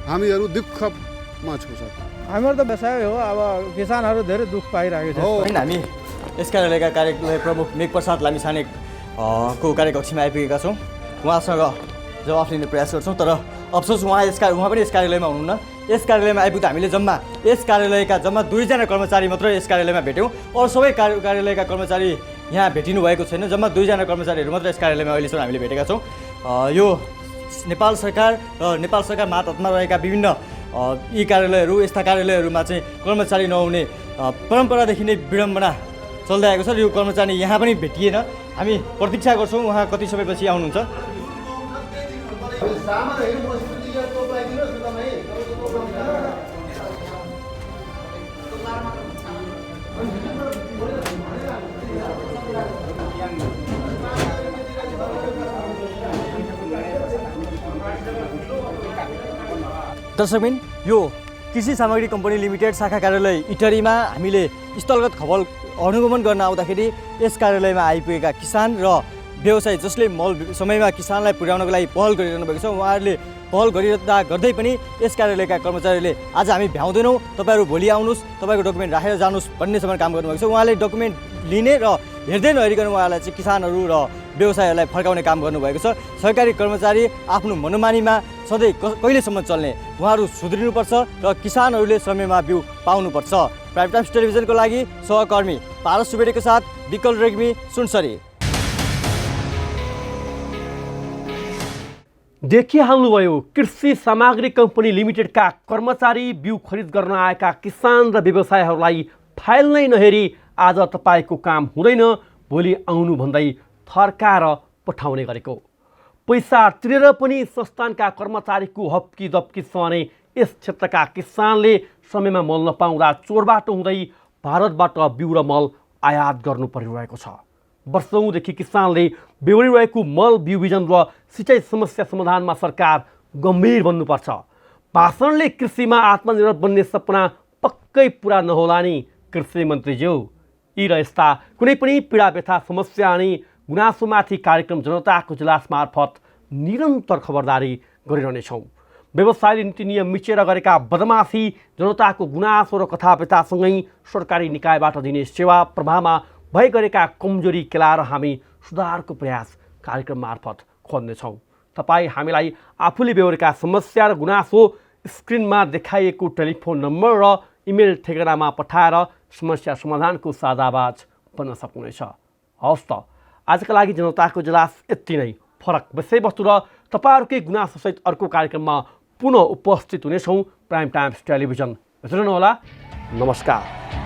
हामीहरू दुःखमा छौँ सर। हाम्रो त व्यवसाय हो। अब किसानहरू धेरै दुःख पाइरहेको छ। हामी यस कार्यालयका कार्यालय प्रमुख मेघप्रसाद लामिछाने को कार्यकक्षमा आइपुगेका छौँ। उहाँसँग जवाफ लिने प्रयास गर्छौँ, तर अफसोस उहाँ पनि यस कार्यालयमा हुनुहुन्न। यस कार्यालयमा आइपुग्दा हामीले यस कार्यालयका 2 जना कर्मचारी मात्र यस कार्यालयमा भेट्यौँ। अरू सबै कार्यालयका कर्मचारी यहाँ भेटिनु भएको छैन। 2 जना कर्मचारीहरू मात्र यस कार्यालयमा अहिलेसम्म हामीले भेटेका छौँ। यो नेपाल सरकार र नेपाल सरकार मातहतमा रहेका विभिन्न यी कार्यालयहरू, यस्ता कार्यालयहरूमा चाहिँ कर्मचारी नहुने परम्परादेखि नै विडम्बना चल्दै आएको छ। यो कर्मचारी यहाँ पनि भेटिएन। हामी प्रतीक्षा गर्छौँ उहाँ कति समयपछि आउनुहुन्छ। दर्शकबिन, यो कृषि सामग्री कम्पनी लिमिटेड शाखा कार्यालय इटरीमा हामीले स्थलगत खबर अनुगमन गर्न आउँदाखेरि यस कार्यालयमा आइपुगेका किसान र व्यवसायी जसले मल समयमा किसानलाई पुर्याउनको लागि पहल गरिरहनु भएको छ, उहाँहरूले पहल गर्दै पनि यस कार्यालयका कर्मचारीले आज हामी भ्याउँदैनौँ, तपाईँहरू भोलि आउनुहोस्, तपाईँको डकुमेन्ट राखेर जानुहोस् भन्नेसम्म काम गर्नुभएको छ। उहाँले डकुमेन्ट लिने र हेर्दै नहेरिकन उहाँलाई चाहिँ किसानहरू र व्यवसायीहरूलाई फर्काउने काम गर्नुभएको छ। सरकारी कर्मचारी आफ्नो मनोमानीमा सधैँ कहिलेसम्म चल्ने, उहाँहरू सुध्रिनुपर्छ र किसानहरूले समयमा बिउ पाउनुपर्छ। प्राइम टाइम्स टेलिभिजनको लागि सहकर्मी पारस सुवेदीको साथ विकल रेग्मी, सुनसरी। देखिहाल्नुभयो, कृषि सामग्री कम्पनी लिमिटेडका कर्मचारी बिउ खरिद गर्न आएका किसान र व्यवसायीहरूलाई फाइल नै नहेरी आज तपाईँको काम हुँदैन, भोलि आउनु भन्दै थर्काएर पठाउने गरेको। पैसा तिरेर पनि संस्थानका कर्मचारीको हप्की दप्की सहने यस क्षेत्रका किसानले समयमा मल नपाउँदा चोरबाटो हुँदै भारतबाट बिउ र मल आयात गर्नु परिरहेको छ। वर्षौँदेखि किसानले बेहोरिरहेको मल बिउ बिजन र सिँचाइ समस्या समाधानमा सरकार गम्भीर बन्नुपर्छ। भाषणले कृषिमा आत्मनिर्भर बन्ने सपना पक्कै पुरा नहोला नि कृषि मन्त्रीज्यू। यी र यस्ता कुनै पनि पीडा व्यथा समस्या अनि गुनासोमाथि कार्यक्रम जनताको इजलास मार्फत निरन्तर खबरदारी गरिरहनेछौँ। व्यवसायले नीति नियम मिचेर गरेका बदमासी, जनताको गुनासो र कथा व्यथासँगै सरकारी निकायबाट दिने सेवा प्रवाहमा भइ गरेका कमजोरी केलाएर हामी सुधारको प्रयास कार्यक्रम मार्फत खोज्नेछौँ। तपाईँ हामीलाई आफूले बेहोरेका समस्या र गुनासो स्क्रिनमा देखाइएको टेलिफोन नम्बर र इमेल ठेगानामा पठाएर समस्या समाधानको साझा आवाज बन्न सक्नुहुनेछ। हवस् त, आजका लागि जनताको इजलास यति नै। फरक विषयवस्तु र तपाईँहरूकै गुनासोसहित अर्को कार्यक्रममा पुनः उपस्थित हुनेछौँ प्राइम टाइम्स टेलिभिजन। हेर्नुहोला, नमस्कार।